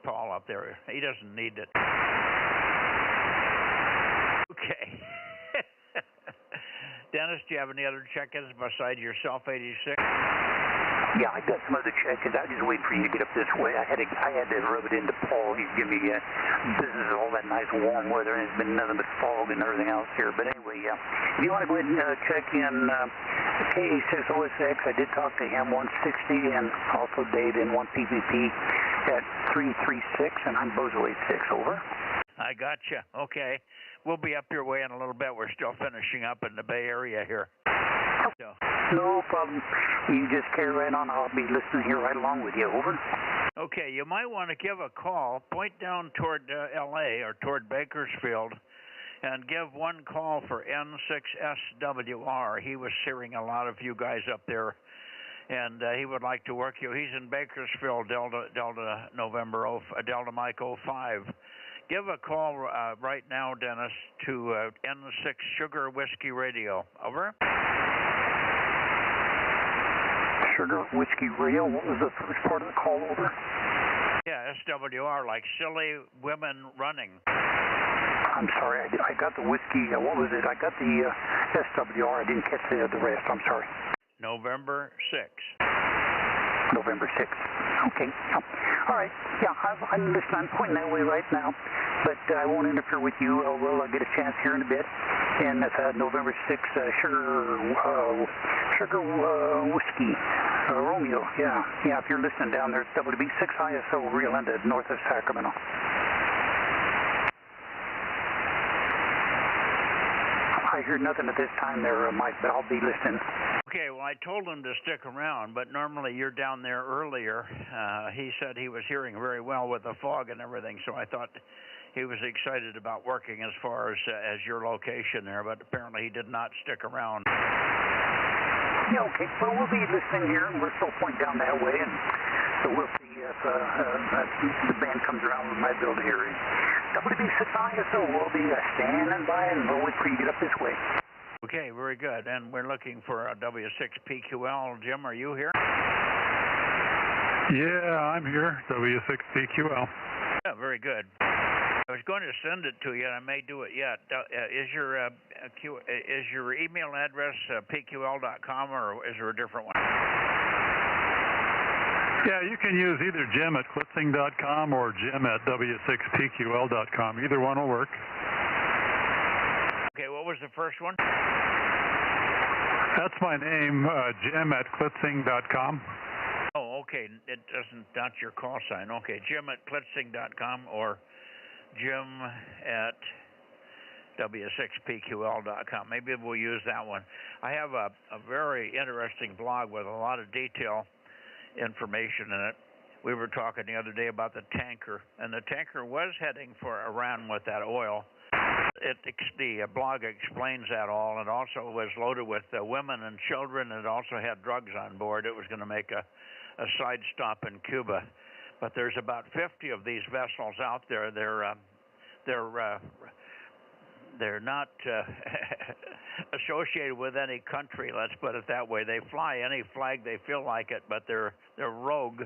Paul up there. He doesn't need it. Okay. Dennis, do you have any other check-ins besides yourself, 86? Yeah, I got some other check-ins. I just wait for you to get up this way. I had to rub it into Paul. He'd give me this is all that nice warm weather, and it's been nothing but fog and everything else here. But anyway, if you want to go ahead and check in K6OSX, I did talk to him 160, and also Dave in 1PPP at 336, and I'm Bozo 86. Over. I gotcha. Okay. We'll be up your way in a little bit. We're still finishing up in the Bay Area here. So. No problem. You just carry right on. I'll be listening here right along with you. Over. Okay. You might want to give a call, point down toward L.A. or toward Bakersfield, and give one call for N6SWR. He was hearing a lot of you guys up there, and he would like to work you. He's in Bakersfield, Delta November, Delta Mike 05. Give a call right now, Dennis, to N6 Sugar Whiskey Radio. Over. Sugar Whiskey Radio. What was the first part of the call? Over. Yeah, SWR, like silly women running. I'm sorry, I got the whiskey. What was it? I got the SWR. I didn't catch the rest. I'm sorry. November 6th. November 6th. Okay. All right. Yeah, I'm listening. I'm pointing that way right now, but I won't interfere with you. We'll get a chance here in a bit. And that's November 6th, sugar whiskey, Romeo. Yeah. If you're listening down there, it's WB6 ISO, Rio Linda, north of Sacramento. I heard nothing at this time there, Mike, but I'll be listening. Okay, well, I told him to stick around, but normally you're down there earlier. He said he was hearing very well with the fog and everything, so I thought he was excited about working as far as your location there, but apparently he did not stick around. Yeah, okay. Well, we'll be listening here, and we're still pointing down that way, and so we'll see if the band comes around with my build here. WB6 ISO will be standing by, and we'll wait for you to get up this way. Okay, very good. And we're looking for a W6PQL. Jim, are you here? Yeah, I'm here, W6PQL. Yeah, very good. I was going to send it to you, and I may do it yet. Is your email address pql.com, or is there a different one? Yeah, you can use either Jim at klitzing.com or Jim at W6PQL.com. Either one will work. Okay, what was the first one? That's my name, Jim at klitzing.com. Oh, okay. It doesn't, not your call sign. Okay, Jim at klitzing.com or Jim at W6PQL.com. Maybe we'll use that one. I have a very interesting blog with a lot of detail information in it. We were talking the other day about the tanker, and the tanker was heading for Iran with that oil. The blog explains that all, and also was loaded with women and children, and it also had drugs on board. It was going to make a side stop in Cuba. But there's about 50 of these vessels out there. They're not associated with any country, let's put it that way. They fly any flag they feel like it, but they're rogue.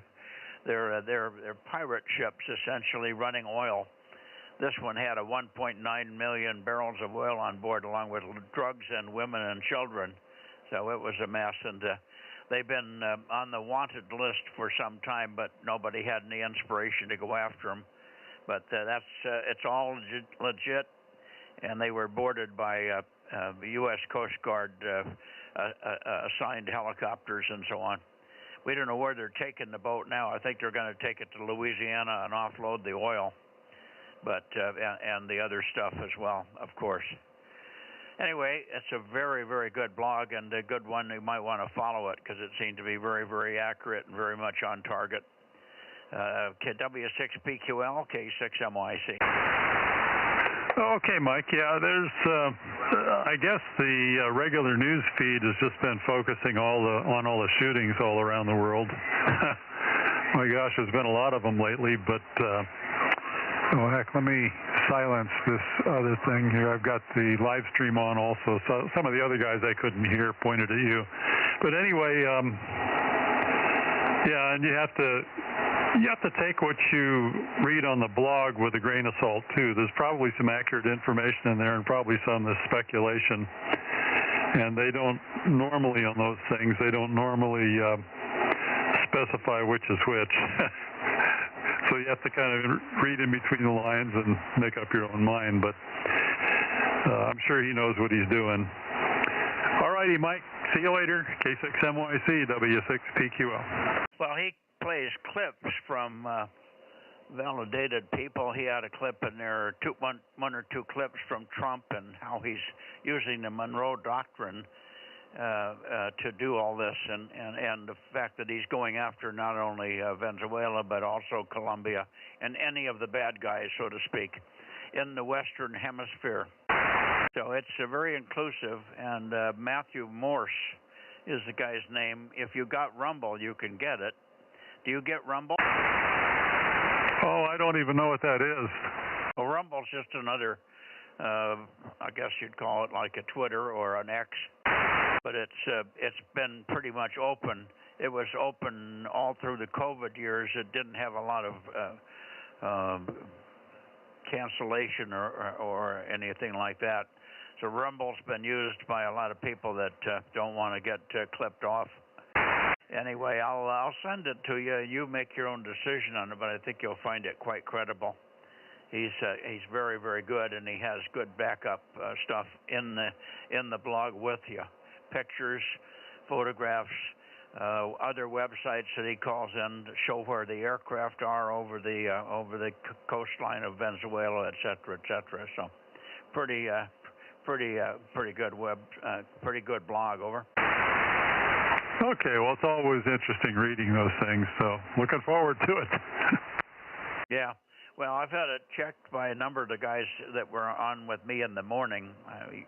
They're pirate ships, essentially, running oil. This one had a 1.9 million barrels of oil on board, along with drugs and women and children. So it was a mess, and they've been on the wanted list for some time, but nobody had any inspiration to go after them. But it's all legit, and they were boarded by U.S. Coast Guard assigned helicopters and so on. We don't know where they're taking the boat now. I think they're going to take it to Louisiana and offload the oil, but and the other stuff as well, of course. Anyway, it's a very, very good blog, and a good one. You might want to follow it because it seemed to be very, very accurate and very much on target. W6PQL, K6MYC. Okay, Mike. Yeah, there's, I guess the regular news feed has just been focusing on all the shootings all around the world. My gosh, there's been a lot of them lately, but, oh heck, let me silence this other thing here. I've got the live stream on also, so some of the other guys I couldn't hear pointed at you. But anyway, yeah, and you have to take what you read on the blog with a grain of salt too. There's probably some accurate information in there, and probably some that's speculation. And they don't normally, on those things, they don't normally specify which is which. So you have to kind of read in between the lines and make up your own mind. But I'm sure he knows what he's doing. All righty, Mike. See you later. K6MYC, W6PQL. Well, he plays clips from validated people. He had a clip in there, one or two clips from Trump and how he's using the Monroe Doctrine to do all this, and the fact that he's going after not only Venezuela but also Colombia and any of the bad guys, so to speak, in the Western Hemisphere. So it's very inclusive, and Matthew Morse is the guy's name. If you got Rumble, you can get it. Do you get Rumble? Oh, I don't even know what that is. Well, Rumble's just another, I guess you'd call it like a Twitter or an X, but it's been pretty much open. It was open all through the COVID years. It didn't have a lot of cancellation or anything like that. So Rumble's been used by a lot of people that don't want to get clipped off. Anyway, I'll send it to you. You make your own decision on it, but I think you'll find it quite credible. He's very, very good, and he has good backup stuff in the blog with you, pictures, photographs, other websites that he calls in to show where the aircraft are over the coastline of Venezuela, et cetera, et cetera. So, pretty good pretty good blog. Over. Okay, well, it's always interesting reading those things, so looking forward to it. Yeah, well, I've had it checked by a number of the guys that were on with me in the morning.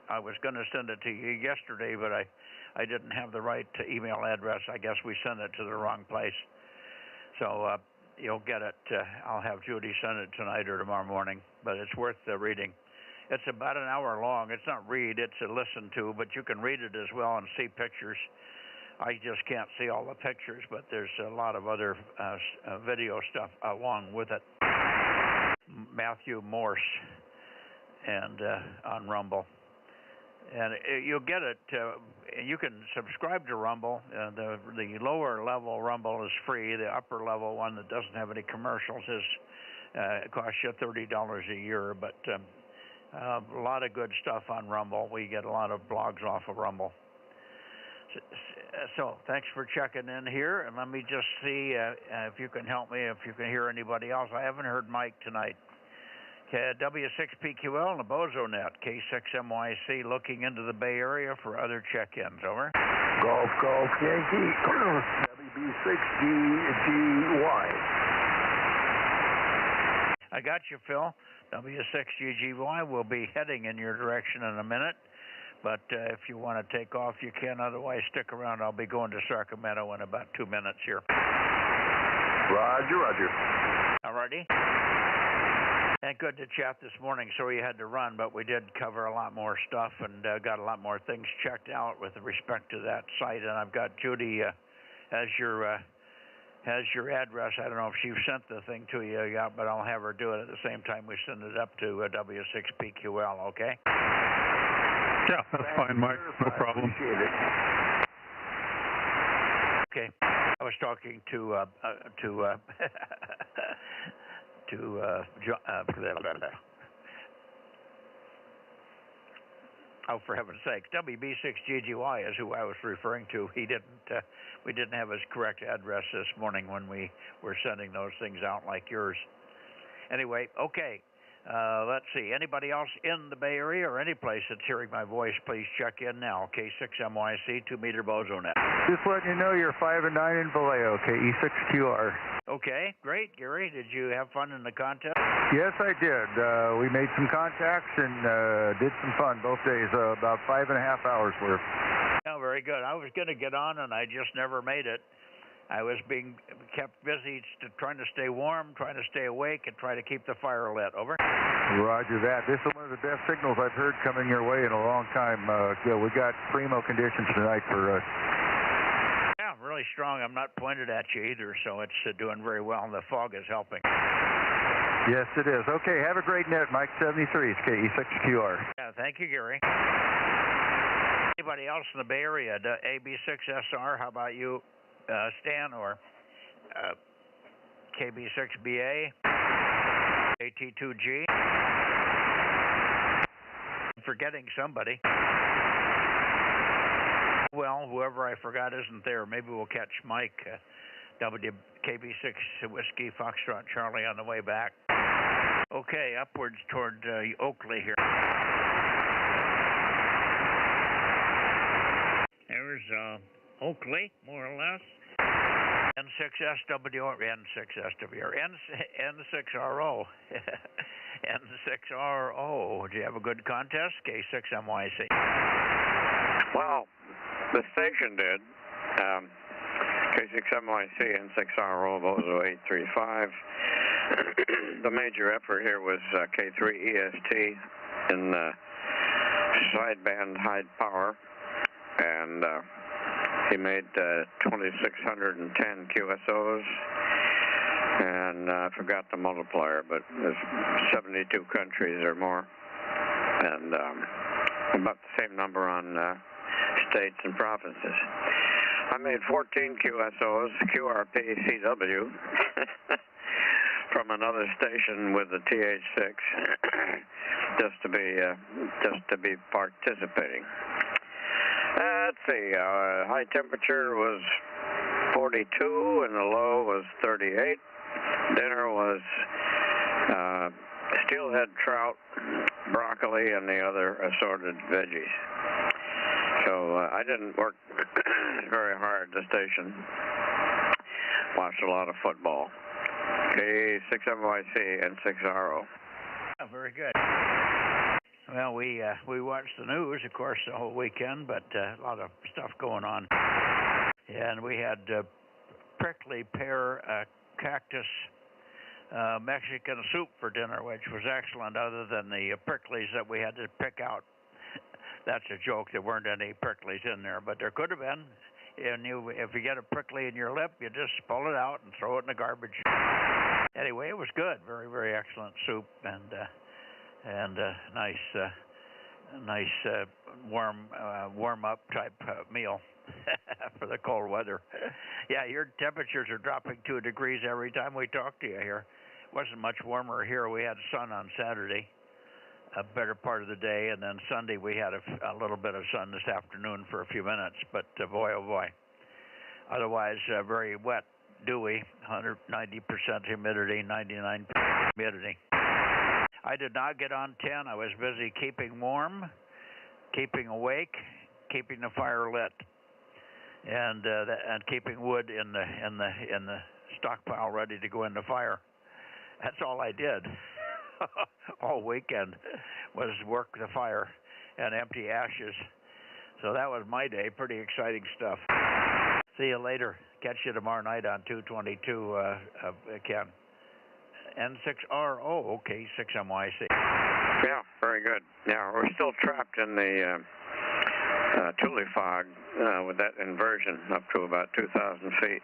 I was going to send it to you yesterday, but I didn't have the right email address. I guess we sent it to the wrong place. So you'll get it. I'll have Judy send it tonight or tomorrow morning, but it's worth reading. It's about an hour long. It's not read, it's a listen to, but you can read it as well and see pictures. I just can't see all the pictures, but there's a lot of other video stuff along with it. Matthew Morse, and on Rumble. And you'll get it. You can subscribe to Rumble. The lower level Rumble is free. The upper level one that doesn't have any commercials it costs you $30 a year. But a lot of good stuff on Rumble. We get a lot of blogs off of Rumble. So thanks for checking in here, and let me just see if you can help me, if you can hear anybody else. I haven't heard Mike tonight. W6PQL and the Bozo Net, K6MYC, looking into the Bay Area for other check-ins. Over. Golf Yankee, WB6GGY. I got you, Phil. W6GGY will be heading in your direction in a minute. But if you want to take off, you can. Otherwise, stick around. I'll be going to Sacramento in about 2 minutes here. Roger, roger. All righty. And good to chat this morning. Sorry you had to run, but we did cover a lot more stuff and got a lot more things checked out with respect to that site. And I've got Judy as your has your address. I don't know if she sent the thing to you yet, but I'll have her do it at the same time we send it up to W6PQL, okay? Yeah, that's fine, Mike. No problem. Okay. I was talking to oh, for heaven's sake, WB6GGY is who I was referring to. We didn't have his correct address this morning when we were sending those things out like yours. Anyway, okay. Let's see. Anybody else in the Bay Area or any place that's hearing my voice, please check in now. K6MYC, 2-meter Bozo Net. Just letting you know you're 5 and 9 in Vallejo, KE6QR. Okay, great. Gary, did you have fun in the contest? Yes, I did. We made some contacts and did some fun both days, about 5.5 hours worth. Oh, very good. I was going to get on, and I just never made it. I was being kept busy trying to stay warm, trying to stay awake, and try to keep the fire lit. Over. Roger that. This is one of the best signals I've heard coming your way in a long time. We got primo conditions tonight for us. Yeah, really strong. I'm not pointed at you either, so it's doing very well, and the fog is helping. Yes, it is. Okay, have a great net, Mike 73. It's KE6QR. Yeah, thank you, Gary. Anybody else in the Bay Area? AB6SR, how about you? Stan, or KB6BA, AT2G. I'm forgetting somebody. Well, whoever I forgot isn't there. Maybe we'll catch Mike, KB6 Whiskey Foxtrot Charlie on the way back. Okay, upwards toward Oakley here. There's Oakley, more or less. N6SW or N6SW or N6RO. N6RO. Did you have a good contest? K6MYC. Well, the station did. K6MYC N6RO Bozo 835. The major effort here was K3EST in sideband high power, and he made 2,610 QSOs, and I forgot the multiplier, but there's 72 countries or more, and about the same number on states and provinces. I made 14 QSOs, QRP CW, from another station with the TH6, just to be participating. Let's see, high temperature was 42 and the low was 38. Dinner was steelhead trout, broccoli, and the other assorted veggies. So I didn't work very hard at the station. Watched a lot of football. K6MYC and 6RO. Oh, very good. Well, we watched the news, of course, the whole weekend, but a lot of stuff going on. And we had prickly pear cactus Mexican soup for dinner, which was excellent, other than the pricklies that we had to pick out. That's a joke. There weren't any pricklies in there, but there could have been. And if you get a prickly in your lip, you just pull it out and throw it in the garbage. Anyway, it was good. Very, very excellent soup, and nice warm up type meal for the cold weather. Yeah, your temperatures are dropping 2 degrees every time we talk to you here. Wasn't much warmer here. We had sun on Saturday, a better part of the day, and then Sunday we had a little bit of sun this afternoon for a few minutes, but boy, oh boy. Otherwise, very wet, dewy, 190% humidity, 99% humidity. I did not get on 10. I was busy keeping warm, keeping awake, keeping the fire lit, and keeping wood in the stockpile ready to go in the fire. That's all I did all weekend, was work the fire and empty ashes. So that was my day. Pretty exciting stuff. See you later. Catch you tomorrow night on 222, Ken. N6RO, okay, 6MYC. Yeah, very good. Yeah, we're still trapped in the Thule fog with that inversion up to about 2,000 feet.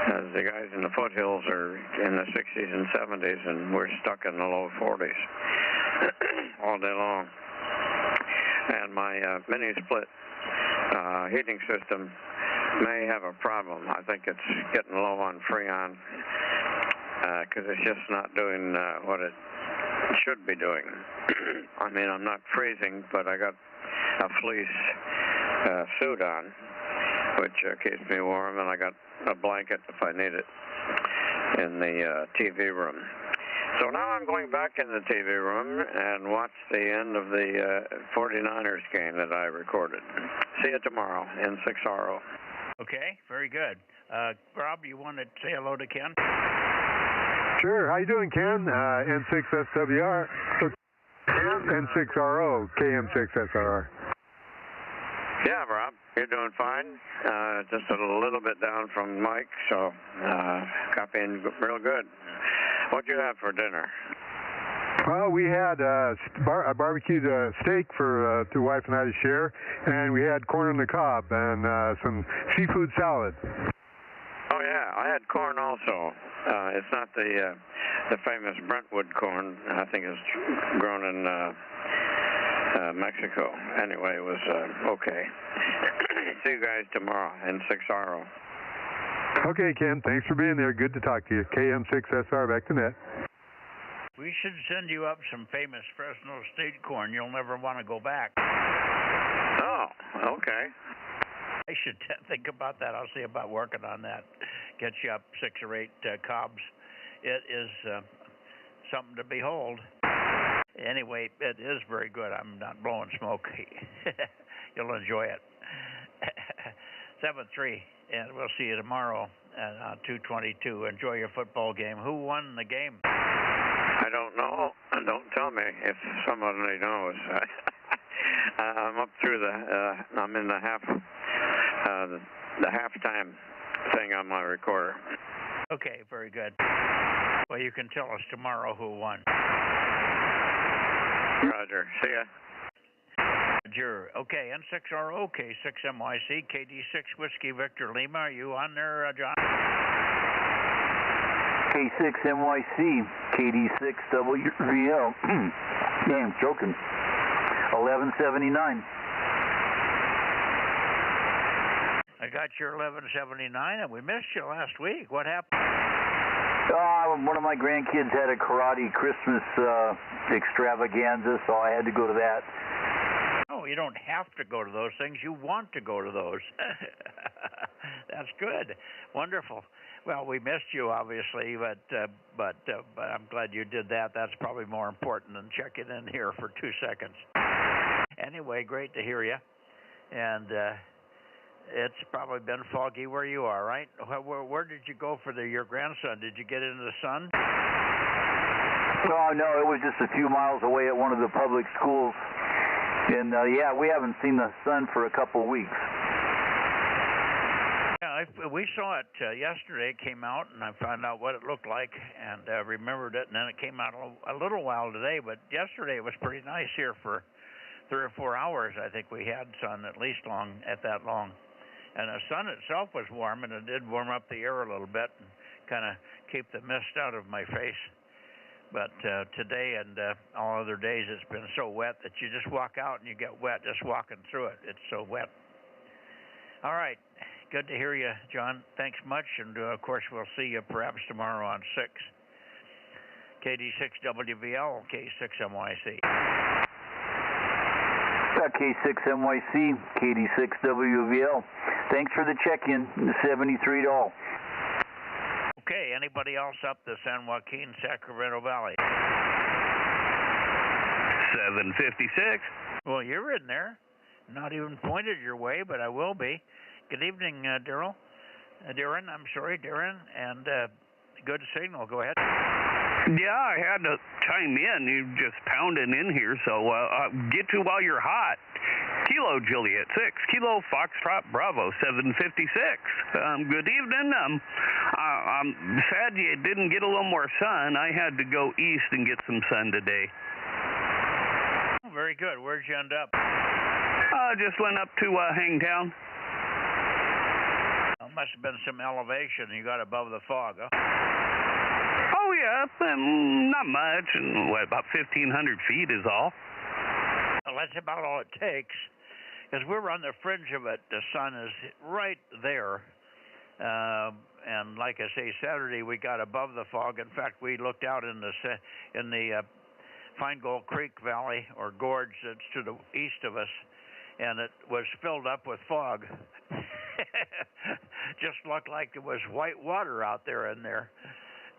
As the guys in the foothills are in the 60s and 70s, and we're stuck in the low 40s all day long. And my mini split heating system may have a problem. I think it's getting low on Freon because it's just not doing what it should be doing. I mean, I'm not freezing, but I got a fleece suit on, which keeps me warm, and I got a blanket if I need it in the TV room. So now I'm going back in the TV room and watch the end of the 49ers game that I recorded. See you tomorrow, N6RO. Okay, very good. Rob, you want to say hello to Ken? Sure. How you doing, Ken? N6SWR, N6RO, KM6SRR. Yeah, Rob, you're doing fine. Just a little bit down from Mike, so copying real good. What'd you have for dinner? Well, we had a barbecued steak for the wife and I to share, and we had corn on the cob and some seafood salad. Oh yeah, I had corn also. It's not the famous Brentwood corn. I think it's grown in Mexico. Anyway, it was okay. See you guys tomorrow, N6RO. Okay, Ken. Thanks for being there. Good to talk to you. KM6SR, back to net. We should send you up some famous Fresno State corn. You'll never want to go back. Oh, okay. I should think about that. I'll see about working on that. Get you up 6 or 8 cobs. It is something to behold. Anyway, it is very good. I'm not blowing smoke. You'll enjoy it. 7-3, and we'll see you tomorrow at 2:22. Enjoy your football game. Who won the game? I don't know. Don't tell me if somebody knows. I'm up through I'm in the halftime thing on my recorder. Okay, very good. Well, you can tell us tomorrow who won. Roger. See ya. Roger. Okay, N6RO, K6MYC, KD6 Whiskey Victor Lima. Are you on there, John? K6MYC, KD6WVL. Yeah, I'm joking. 1179. I got your 1179, and we missed you last week. What happened? One of my grandkids had a karate Christmas extravaganza, so I had to go to that. Oh, you don't have to go to those things. You want to go to those. That's good. Wonderful. Well, we missed you, obviously, but I'm glad you did that. That's probably more important than checking in here for 2 seconds. Anyway, great to hear you. And it's probably been foggy where you are, right? Where did you go for your grandson? Did you get into the sun? Oh, no, it was just a few miles away at one of the public schools. And, yeah, we haven't seen the sun for a couple of weeks. Yeah, we saw it yesterday. It came out, and I found out what it looked like and remembered it. And then it came out a little while today, but yesterday it was pretty nice here for 3 or 4 hours. I think we had sun at least that long. And the sun itself was warm, and it did warm up the air a little bit and kind of keep the mist out of my face. But today and all other days, it's been so wet that you just walk out and you get wet just walking through it. It's so wet. All right. Good to hear you, John. Thanks much. And, of course, we'll see you perhaps tomorrow on 6. KD6WVL, K6MYC. K6MYC, KD6WVL. Thanks for the check-in, 73 to all. Okay, anybody else up the San Joaquin, Sacramento Valley? 756. Well, you're in there. Not even pointed your way, but I will be. Good evening, Darren, and good signal. Go ahead. Yeah, I had to chime in. You just pounding in here, so get to while you're hot. Kilo Juliet 6, Kilo Foxtrot Bravo 756. Good evening. I'm sad you didn't get a little more sun. I had to go east and get some sun today. Oh, very good. Where'd you end up? Just went up to Hangtown. must have been some elevation. You got above the fog, huh? Oh, yeah, not much. And what, about 1,500 feet is all. Well, that's about all it takes, because we're on the fringe of it. The sun is right there. And like I say, Saturday we got above the fog. In fact, we looked out in the Fine Gold Creek Valley or gorge that's to the east of us, and it was filled up with fog. Just looked like it was white water out there in there.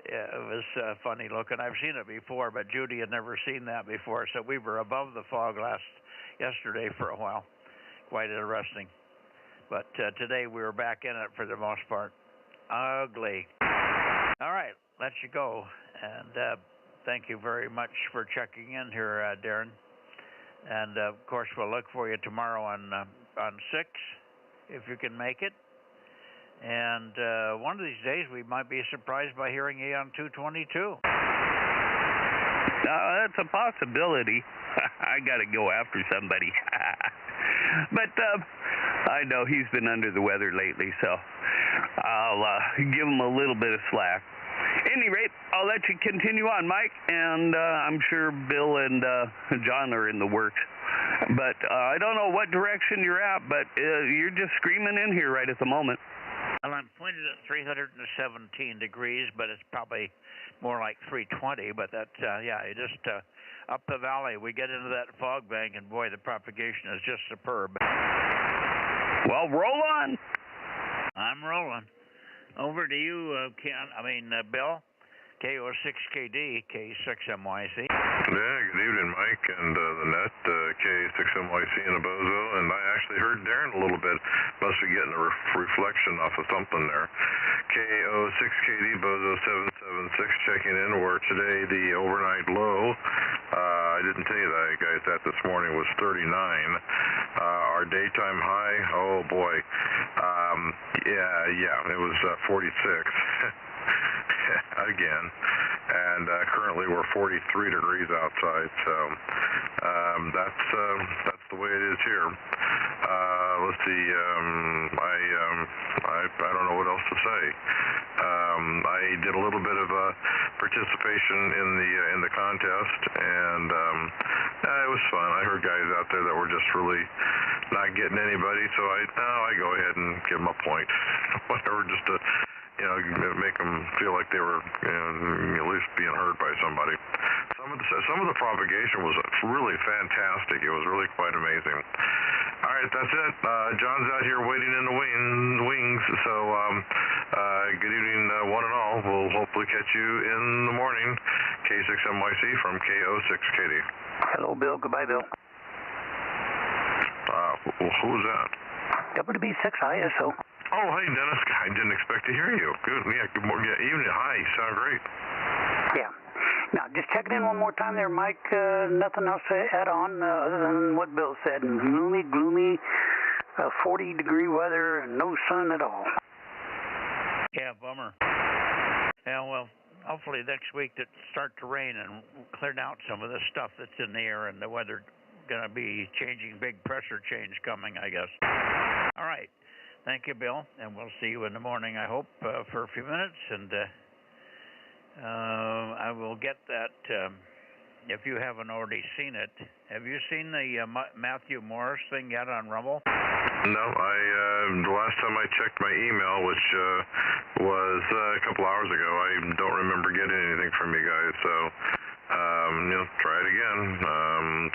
It was funny looking. I've seen it before, but Judy had never seen that before. So we were above the fog yesterday for a while. Quite interesting. But today we were back in it for the most part. Ugly. All right, let you go. And thank you very much for checking in here, Darren. And of course, we'll look for you tomorrow on 6, if you can make it. And one of these days, we might be surprised by hearing you on 222. That's a possibility. I got to go after somebody. But I know he's been under the weather lately, so I'll give him a little bit of slack. Any rate, I'll let you continue on, Mike, and I'm sure Bill and John are in the works. But I don't know what direction you're at, but you're just screaming in here right at the moment. Well, I'm pointed at 317 degrees, but it's probably more like 320. But that's, yeah, you just up the valley, we get into that fog bank, and boy, the propagation is just superb. Well, roll on. I'm rolling. Over to you, Bill. KO6KD, K6MYC. Yeah, good evening, Mike, and the net, K6MYC and a Bozo, and I actually heard Darren a little bit. Must be getting a reflection off of something there. KO6KD, Bozo 776, checking in, where today the overnight low, I didn't tell you that, guys, that this morning was 39. Our daytime high, oh boy, yeah, it was 46. Again, and currently we're 43 degrees outside, so that's the way it is here. Let's see, I don't know what else to say. I did a little bit of participation in the contest, and it was fun. I heard guys out there that were just really not getting anybody, so I go ahead and give them a point, whatever, just to make them feel like they were at least being heard by somebody. Some of the propagation was really fantastic. It was really quite amazing. All right, that's it. John's out here waiting in the wings. So good evening, one and all. We'll hopefully catch you in the morning. K6MYC from KO6KD. Hello, Bill. Goodbye, Bill. Who was that? WB6 ISO. Oh, hey, Dennis. I didn't expect to hear you. Good. Yeah, good morning. Yeah, evening. Hi. You sound great. Yeah. Now, just checking in one more time there, Mike. Nothing else to add on other than what Bill said. Gloomy, 40-degree weather, and no sun at all. Yeah, bummer. Yeah, well, hopefully next week it start to rain and clear out some of the stuff that's in the air, and the weather going to be changing, big pressure change coming, I guess. All right. Thank you, Bill, and we'll see you in the morning, I hope, for a few minutes, and I will get that, if you haven't already seen it. Have you seen the Matthew Morris thing yet on Rumble? No, the last time I checked my email, which was a couple hours ago, I don't remember getting anything from you guys, so, try it again.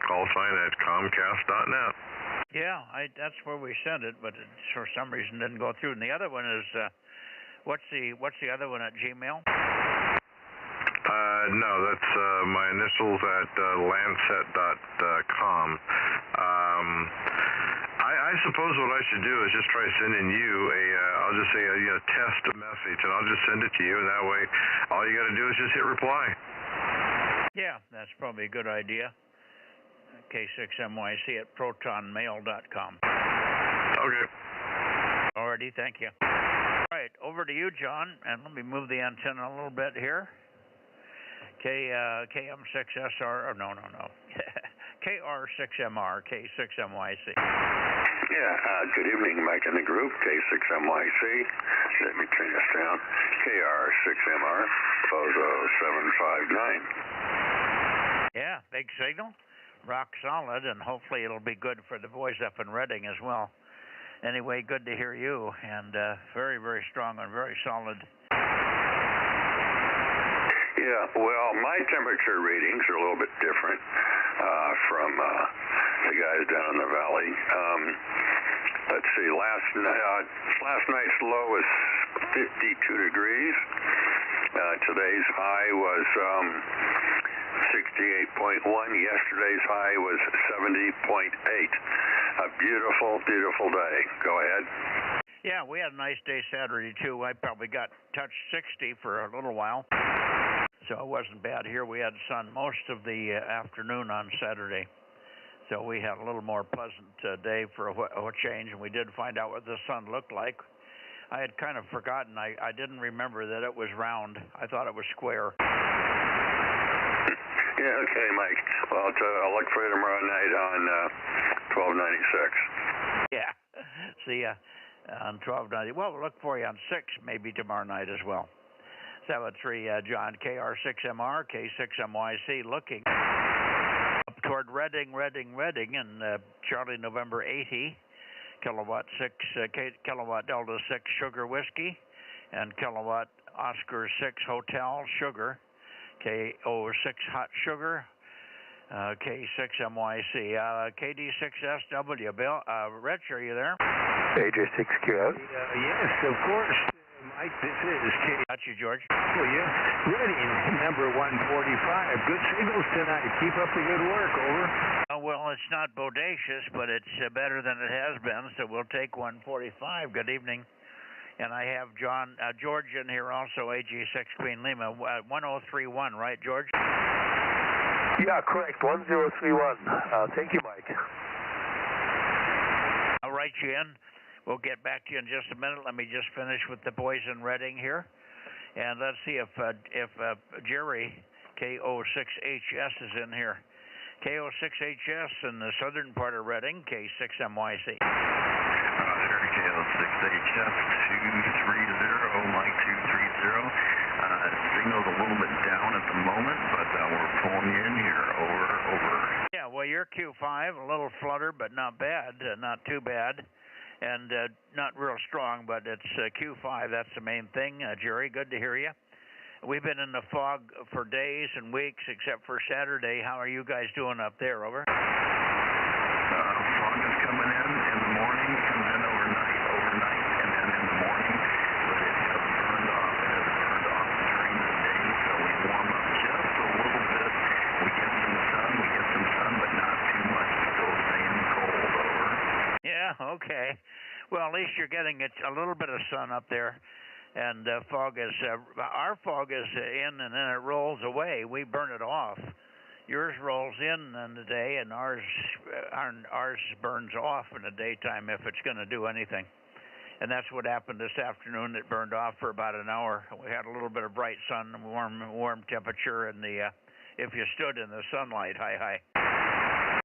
Call sign at comcast.net. Yeah, that's where we sent it, but it, for some reason didn't go through. And the other one is, what's the other one at Gmail? No, that's my initials at landset.com. I suppose what I should do is just try sending you I'll just say a test message, and I'll just send it to you, and that way all you got to do is just hit reply. Yeah, that's probably a good idea. K6MYC at protonmail.com. Okay. Alrighty, thank you. All right, over to you, John, and let me move the antenna a little bit here. KM6SR, oh, no. KR6MR, K6MYC. Good evening, Mike and the group, K6MYC. Let me turn this down. KR6MR, Bozo 759. Yeah, big signal. Rock solid, and hopefully it'll be good for the boys up in Redding as well. Anyway, good to hear you, and very, very strong and very solid. Yeah, well, my temperature readings are a little bit different from the guys down in the valley. Let's see, last night's low was 52 degrees. Today's high was 68.1. Yesterday's high was 70.8. A beautiful, beautiful day. Go ahead. Yeah, we had a nice day Saturday, too. I probably got touched 60 for a little while, so it wasn't bad here. We had sun most of the afternoon on Saturday, so we had a little more pleasant day for a change, and we did find out what the sun looked like. I had kind of forgotten. I didn't remember that it was round. I thought it was square. Yeah, okay, Mike. Well, I'll look for you tomorrow night on 1296. Yeah. See ya on 1290. Well, we'll look for you on 6 maybe tomorrow night as well. 73 John, KR6MR, K6MYC, looking up toward Redding, and Charlie November 80, kilowatt Delta 6 Sugar Whiskey, and kilowatt Oscar 6 Hotel Sugar, K06 Hot Sugar, K6MYC, KD6SW. Bill, Rich, are you there? AJ6QS. Yes, of course. Mike, this is K. Got you, George. Oh, yeah. Reading, number 145. Good signals tonight. Keep up the good work. Over. Well, it's not bodacious, but it's better than it has been, so we'll take 145. Good evening. And I have George in here also, AG6 Queen Lima, 1031, right, George? Yeah, correct, 1031. Thank you, Mike. I'll write you in. We'll get back to you in just a minute. Let me just finish with the boys in Redding here. And let's see if Jerry, K06HS, is in here. K06HS in the southern part of Redding, K6MYC. K06HS 230, Mike 230. Signal's a little bit down at the moment, but we're pulling you in here. Over. Yeah, well, you're Q5, a little flutter, but not bad, not too bad. And not real strong, but it's Q5. That's the main thing. Jerry, good to hear you. We've been in the fog for days and weeks, except for Saturday. How are you guys doing up there? Over. Fog is coming in the morning, comes in overnight, and then in the morning, but it has burned off. It has burned off during the day, so we warm up just a little bit. We get some sun, but not too much. Still staying cold. Over. Yeah, okay. Well, at least you're getting a little bit of sun up there, and fog is our fog is in, and then it rolls away. We burn it off. Yours rolls in the day, and ours burns off in the daytime if it's going to do anything. And that's what happened this afternoon. It burned off for about an hour. We had a little bit of bright sun, warm temperature, and if you stood in the sunlight, hi.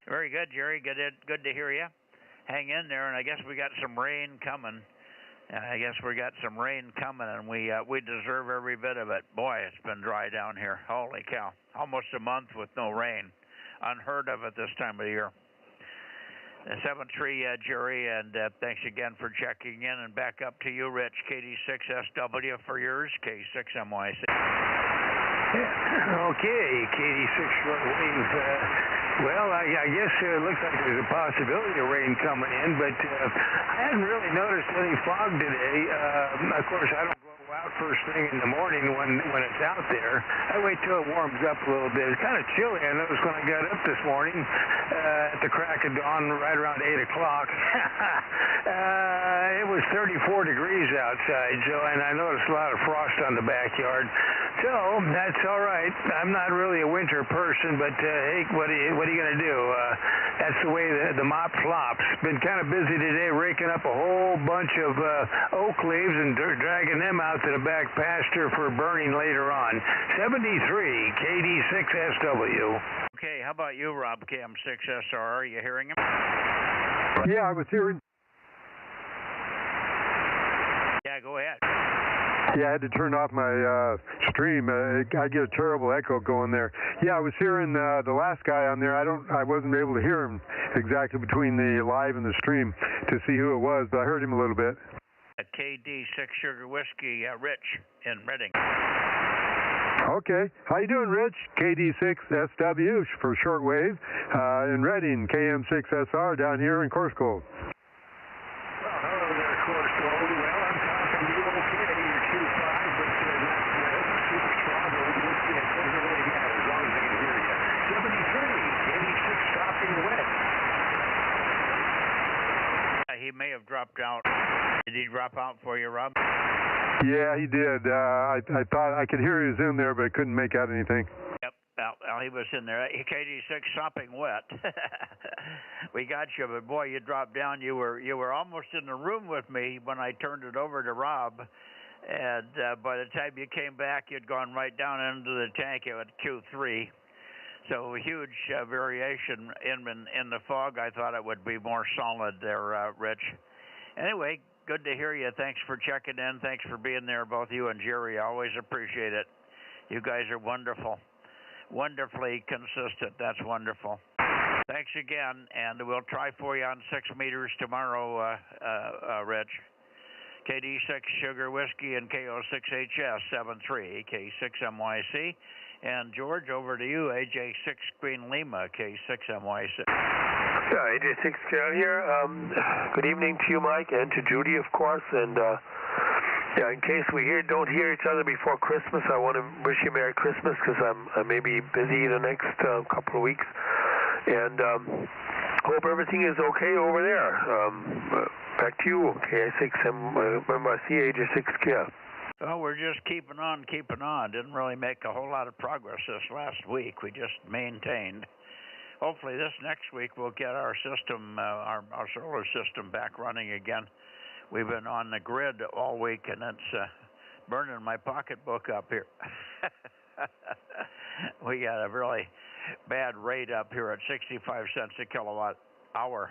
Very good, Jerry. Good to hear you. Hang in there, and I guess we got some rain coming. And we deserve every bit of it. Boy, it's been dry down here. Holy cow. Almost a month with no rain. Unheard of at this time of the year. 7-3, Jerry, and thanks again for checking in. And back up to you, Rich, KD6SW for yours, K6MYC. Okay, KD6 shortwave. Well, I guess it looks like there's a possibility of rain coming in, but I hadn't really noticed any fog today. Of course, I don't go out first thing in the morning when it's out there. I wait till it warms up a little bit. It's kind of chilly. I noticed when I got up this morning at the crack of dawn, right around 8 o'clock. It was 34 degrees outside, and I noticed a lot of frost on the backyard. So that's all right. I'm not really a winter person, but hey, what are you going to do? That's the way the mop flops. Been kind of busy today raking up a whole bunch of oak leaves and dragging them out to the back pasture for burning later on. 73 KD6SW. Okay, how about you, Rob, KM6SR? Are you hearing him? Yeah, I was hearing. Yeah, go ahead. Yeah, I had to turn off my stream. I get a terrible echo going there. Yeah, I was hearing the last guy on there. I wasn't able to hear him exactly between the live and the stream to see who it was, but I heard him a little bit. KD6 Sugar Whiskey, Rich in Reading. Okay. How you doing, Rich? KD6SW for shortwave in Reading, KM6SR down here in Course Cove. Well, hello there, Course Cove. Well, I'm talking to you okay. You're 2-5, but not super strong. But we'll see. It doesn't really matter as long as I can hear you. 73, 86 stopping wet. He may have dropped out. Did he drop out for you, Rob? Yeah, he did. I thought I could hear he was in there, but I couldn't make out anything. Yep, well, he was in there. KD6 sopping wet. We got you, but boy, you dropped down. You were almost in the room with me when I turned it over to Rob, and by the time you came back, you'd gone right down into the tank at Q3. So huge variation in the fog. I thought it would be more solid there, Rich. Anyway, good to hear you. Thanks for checking in. Thanks for being there, both you and Jerry. I always appreciate it. You guys are wonderful. Wonderfully consistent. That's wonderful. Thanks again, and we'll try for you on 6 meters tomorrow, Rich. KD6 Sugar Whiskey and KO6HS 73, K6MYC. And George, over to you, AJ6 Green Lima, K6MYC. Yeah, AJ6 here. Good evening to you, Mike, and to Judy, of course. And yeah, in case we don't hear each other before Christmas, I want to wish you Merry Christmas because I may be busy the next couple of weeks. And hope everything is okay over there. Back to you, K6MYC, AJ6 Kia. Well, we're just keeping on. Didn't really make a whole lot of progress this last week. We just maintained. Hopefully this next week we'll get our system, our solar system back running again. We've been on the grid all week, and it's burning my pocketbook up here. We got a really bad rate up here at 65 cents a kilowatt hour.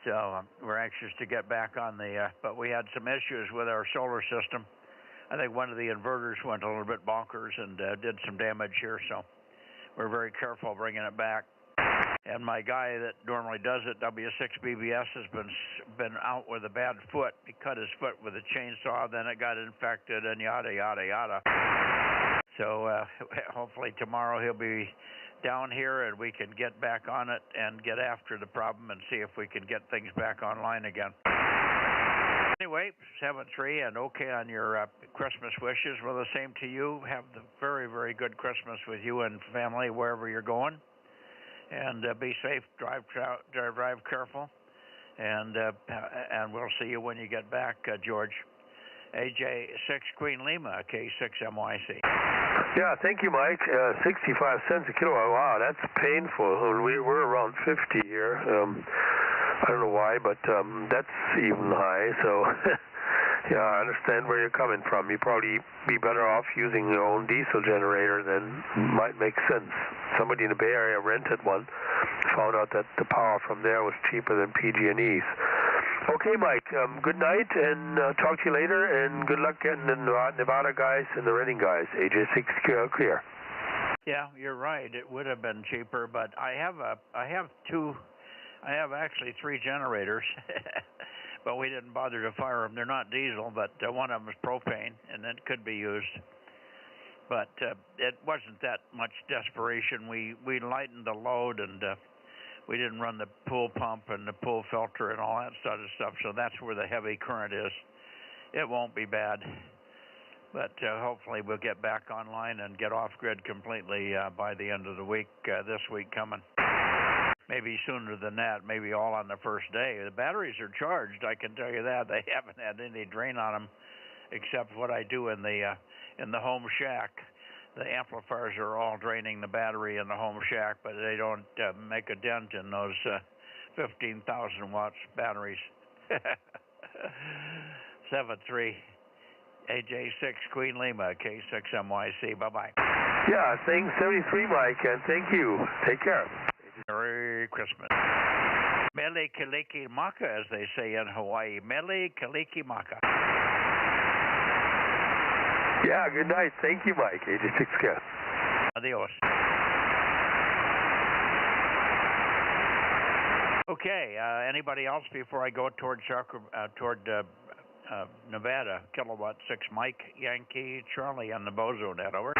So we're anxious to get back on the, but we had some issues with our solar system. I think one of the inverters went a little bit bonkers and did some damage here, so we're very careful bringing it back. And my guy that normally does it, W6BBS, has been out with a bad foot. He cut his foot with a chainsaw, then it got infected, and yada, yada, yada. So hopefully tomorrow he'll be down here and we can get back on it and get after the problem and see if we can get things back online again. Anyway, 7-3 and okay on your Christmas wishes. Well, the same to you. Have the very, very good Christmas with you and family wherever you're going. And be safe, drive careful, and we'll see you when you get back, George. AJ6 Queen Lima, K6MYC. Yeah, thank you, Mike. 65 cents a kilowatt. Wow, that's painful. We're around 50 here. I don't know why, but that's even high. So, yeah, I understand where you're coming from. You'd probably be better off using your own diesel generator than might make sense. Somebody in the Bay Area rented one, found out that the power from there was cheaper than PG&E's. Okay, Mike, good night, and talk to you later, and good luck getting the Nevada guys and the Reading guys. AJ6 clear. Yeah, you're right. It would have been cheaper, but I have actually 3 generators, but we didn't bother to fire them. They're not diesel, but one of them is propane, and it could be used. But it wasn't that much desperation. We lightened the load, and we didn't run the pool pump and the pool filter and all that sort of stuff, so that's where the heavy current is. It won't be bad, but hopefully we'll get back online and get off grid completely by the end of the week, this week coming. Maybe sooner than that, maybe all on the first day. The batteries are charged, I can tell you that. They haven't had any drain on them except what I do in the home shack. The amplifiers are all draining the battery in the home shack, but they don't make a dent in those 15,000 watts batteries. 7-3 AJ6 Queen Lima, K6MYC. Bye-bye. Yeah, thanks, 73, Mike, and thank you. Take care. Merry Christmas. Mele Kaliki Maka, as they say in Hawaii. Mele Kaliki Maka. Yeah, good night. Thank you, Mike. 86K. Adios. Okay, anybody else before I go toward Nevada? Kilowatt 6 Mike, Yankee, Charlie on the Bozo Net, over.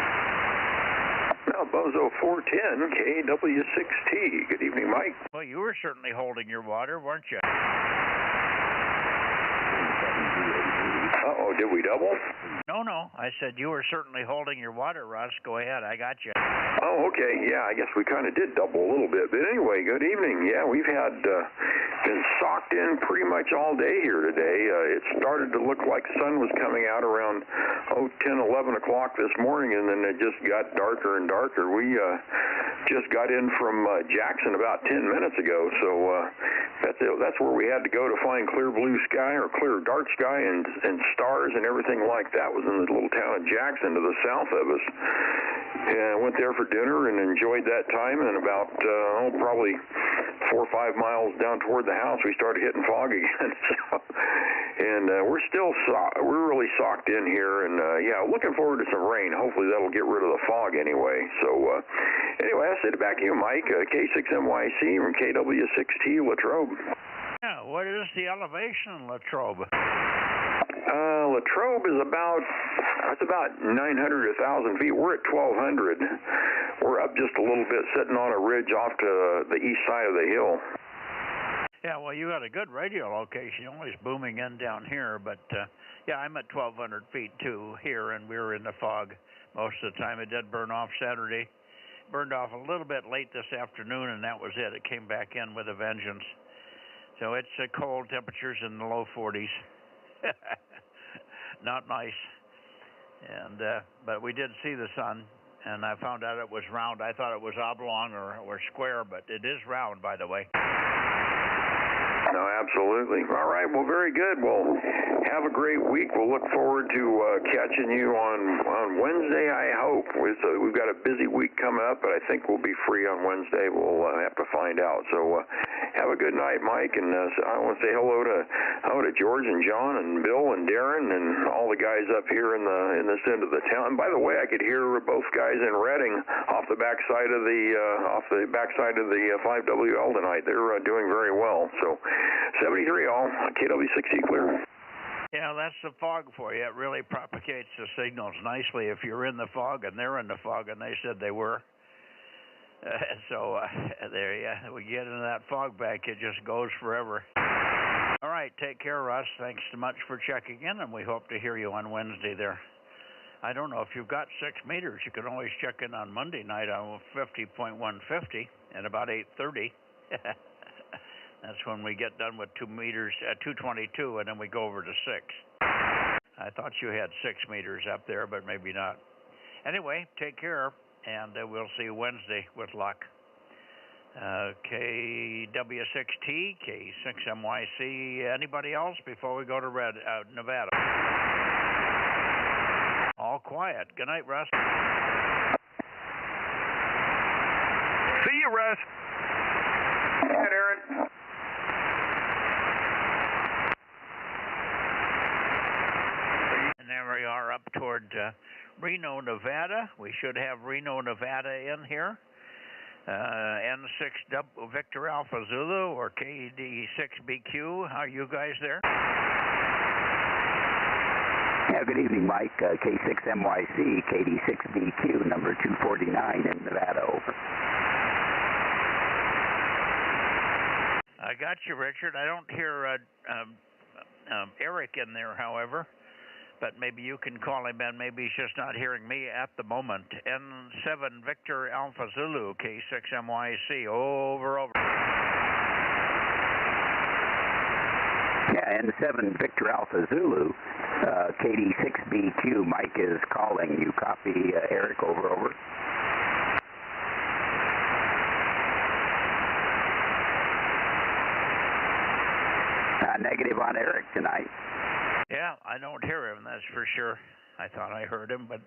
Now, Bozo 410, KW6T. Good evening, Mike. Well, you were certainly holding your water, weren't you? Uh-oh, did we double? No. I said you were certainly holding your water, Russ. Go ahead. I got you. Oh, okay. Yeah, I guess we kind of did double a little bit. But anyway, good evening. Yeah, we've had been socked in pretty much all day here today. It started to look like the sun was coming out around 10, 11 o'clock this morning, and then it just got darker and darker. We just got in from Jackson about 10 minutes ago, so that's where we had to go to find clear blue sky or clear dark sky and stars and everything like that. Was in the little town of Jackson to the south of us. And I went there for dinner and enjoyed that time, and about probably 4 or 5 miles down toward the house we started hitting fog again. And we're really socked in here, and looking forward to some rain. Hopefully that'll get rid of the fog anyway. So anyway, I said it back to you, Mike. K6MYC from KW6T Latrobe. Yeah, what is the elevation in Latrobe? Latrobe is about 900 to 1,000 feet. We're at 1,200. We're up just a little bit, sitting on a ridge off to the east side of the hill. Yeah, well, you got a good radio location. You're always booming in down here, but I'm at 1,200 feet too here, and we were in the fog most of the time. It did burn off Saturday. Burned off a little bit late this afternoon, and that was it. It came back in with a vengeance. So it's cold temperatures in the low 40s. Not nice. And but we did see the sun, and I found out it was round. I thought it was oblong or square, but it is round, by the way. No, absolutely. All right, well, very good. Well, have a great week. We'll look forward to catching you on Wednesday, I hope. We've got a busy week coming up, but I think we'll be free on Wednesday. We'll have to find out. So have a good night, Mike, and I want to say hello to George and John and Bill and Darren and all the guys up here in this end of the town. And by the way, I could hear both guys in Redding off the backside of the 5WL tonight. They're doing very well. So 73 all, KW6T clear. Yeah, that's the fog for you. It really propagates the signals nicely if you're in the fog and they're in the fog, and they said they were. There we get into that fog bank, it just goes forever. All right, take care, Russ. Thanks so much for checking in, and we hope to hear you on Wednesday there. I don't know if you've got 6 meters. You can always check in on Monday night on 50.150 at about 8:30. That's when we get done with 2 meters at 222, and then we go over to 6. I thought you had 6 meters up there, but maybe not. Anyway, take care, and we'll see you Wednesday with luck. KW6T, K6MYC. Anybody else before we go to Nevada? All quiet. Good night, Russ. See you, Russ. Good night, Aaron. And there we are up toward Reno, Nevada. We should have Reno, Nevada in here. N6 Victor Alpha Zulu or KD6BQ. How are you guys there? Yeah, good evening, Mike. K6MYC, KD6BQ, number 249 in Nevada, over. I got you, Richard. I don't hear Eric in there, however. But maybe you can call him in. Maybe he's just not hearing me at the moment. N7 Victor Alpha Zulu, K6MYC, over. Yeah, N7 Victor Alpha Zulu, KD6BQ, Mike is calling. You copy, Eric, over. Negative on Eric tonight. Yeah, I don't hear him, that's for sure. I thought I heard him, but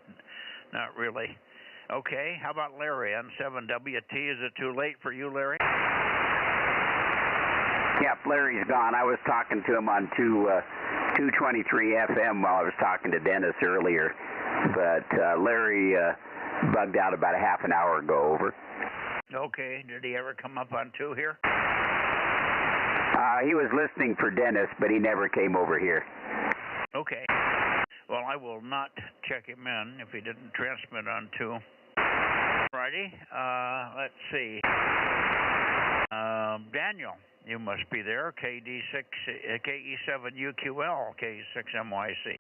not really. Okay, how about Larry, N7WT? Is it too late for you, Larry? Yep, Larry's gone. I was talking to him on 223 FM while I was talking to Dennis earlier, but Larry bugged out about a half an hour ago. Over. Okay. Did he ever come up on 2 here? He was listening for Dennis, but he never came over here. Okay. Well, I will not check him in if he didn't transmit on 2. Righty. Let's see. Daniel, you must be there. KE7UQL, K6MYC.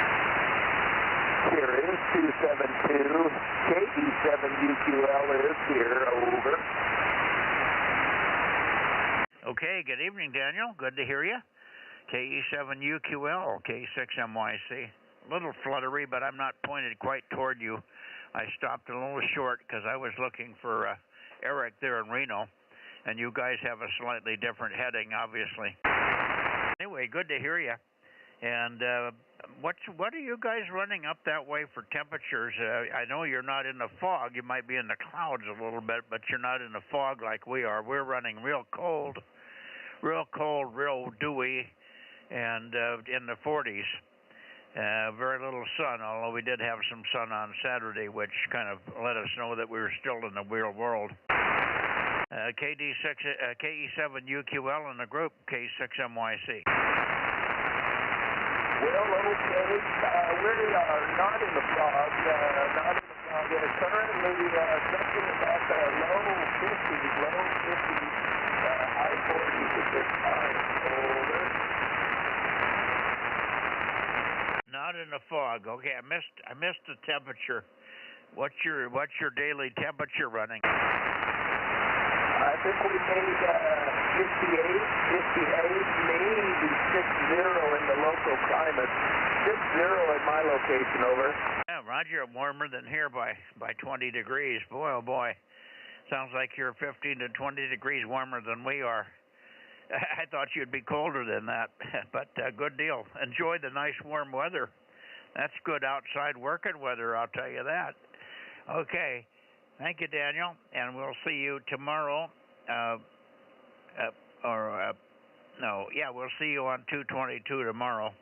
Here is 272. KE7UQL is here. Over. Okay, good evening, Daniel. Good to hear you. KE7UQL, K6MYC. A little fluttery, but I'm not pointed quite toward you. I stopped a little short because I was looking for Eric there in Reno, and you guys have a slightly different heading, obviously. Anyway, good to hear you. And what are you guys running up that way for temperatures? I know you're not in the fog. You might be in the clouds a little bit, but you're not in the fog like we are. We're running real cold, real dewy, and in the 40s. Very little sun, although we did have some sun on Saturday, which kind of let us know that we were still in the real world. KE7UQL in the group, K6MYC. Well, okay, we are not in the fog, not in the fog. Currently, something about low 50s, high 40s at this time. Over. Not in the fog. Okay, I missed the temperature. What's your daily temperature running? I think we made 58, maybe 60 in the local climate. 60 at my location. Over. Yeah, Roger, warmer than here by 20 degrees. Boy, oh boy. Sounds like you're 15 to 20 degrees warmer than we are. I thought you'd be colder than that, but good deal. Enjoy the nice warm weather. That's good outside working weather, I'll tell you that. Okay. Thank you, Daniel, and we'll see you tomorrow. We'll see you on 222 tomorrow,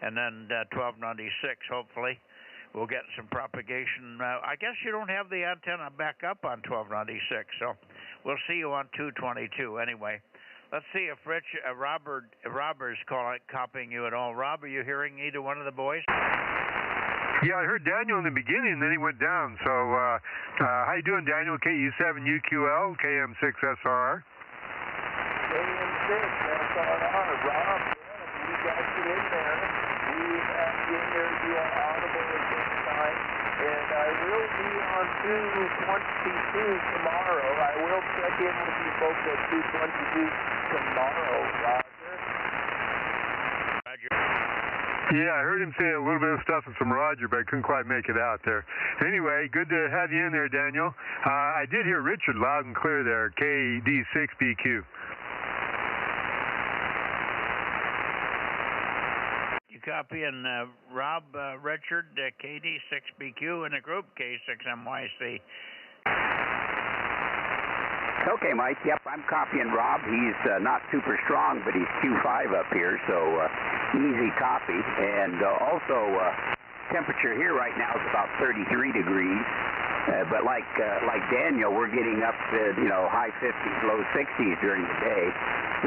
and then 1296, hopefully. We'll get some propagation. I guess you don't have the antenna back up on 1296, so we'll see you on 222 anyway. Let's see if Robert is copying you at all. Rob, are you hearing either one of the boys? Yeah, I heard Daniel in the beginning, then he went down. So, how you doing, Daniel? KE7UQL, KM6SR. KM6SR, Rob. We got you in there. We have you in there via audible at this time. And I will be on 222 tomorrow. I will check in with you folks at 222 tomorrow, Roger. Roger. Yeah, I heard him say a little bit of stuff with some Roger, but I couldn't quite make it out there. Anyway, good to have you in there, Daniel. I did hear Richard loud and clear there, KD6BQ. You copying Rob, Richard, KD6BQ in the group, K6MYC. Okay, Mike. Yep, I'm copying Rob. He's not super strong, but he's Q5 up here, so easy copy. And also, temperature here right now is about 33 degrees. But like Daniel, we're getting up to high 50s, low 60s during the day.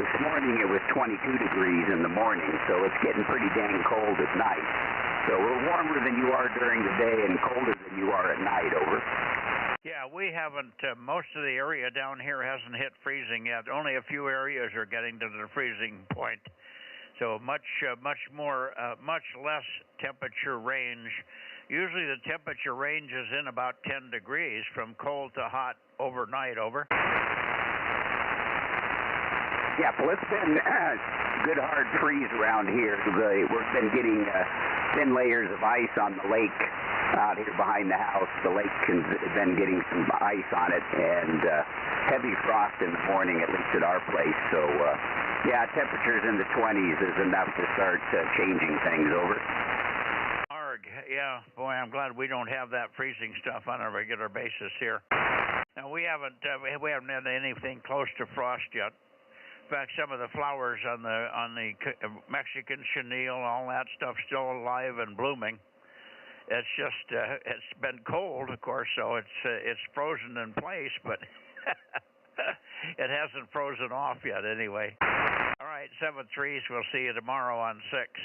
This morning it was 22 degrees in the morning, so it's getting pretty dang cold at night. So we're warmer than you are during the day and colder than you are at night. Over. Yeah, we haven't, most of the area down here hasn't hit freezing yet. Only a few areas are getting to the freezing point. So much less temperature range. Usually the temperature range is in about 10 degrees from cold to hot overnight. Over. Yeah, well, it's been good hard freeze around here. We've been getting thin layers of ice on the lake out here behind the house. The lake has been getting some ice on it, and heavy frost in the morning, at least at our place. So, yeah, temperatures in the 20s is enough to start changing things. Over. Arg, yeah, boy, I'm glad we don't have that freezing stuff on a regular basis here. Now we haven't had anything close to frost yet. fact, some of the flowers on the Mexican chenille, all that stuff, still alive and blooming. It's just it's been cold, of course, so it's frozen in place, but it hasn't frozen off yet anyway. All right, 7-3s. We'll see you tomorrow on 6.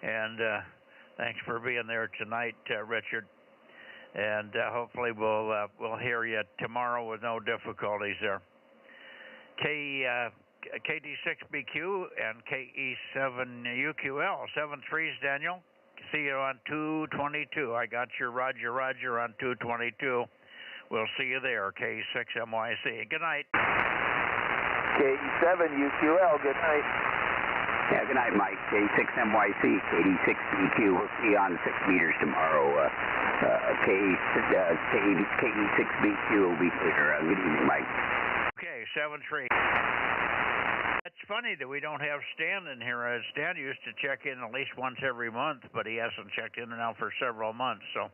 And thanks for being there tonight, Richard. And hopefully we'll hear you tomorrow with no difficulties there. KD6BQ and KE7UQL. 7-3s, Daniel. See you on 222. I got your Roger on 222. We'll see you there, K6MYC. Good night. KE7UQL, good night. Yeah, good night, Mike. K6MYC, KD6BQ. We'll see you on 6 meters tomorrow. KE6BQ will be clear. Good evening, Mike. Okay, 7-3. It's funny that we don't have Stan in here. Stan used to check in at least once every month, but he hasn't checked in now for several months. So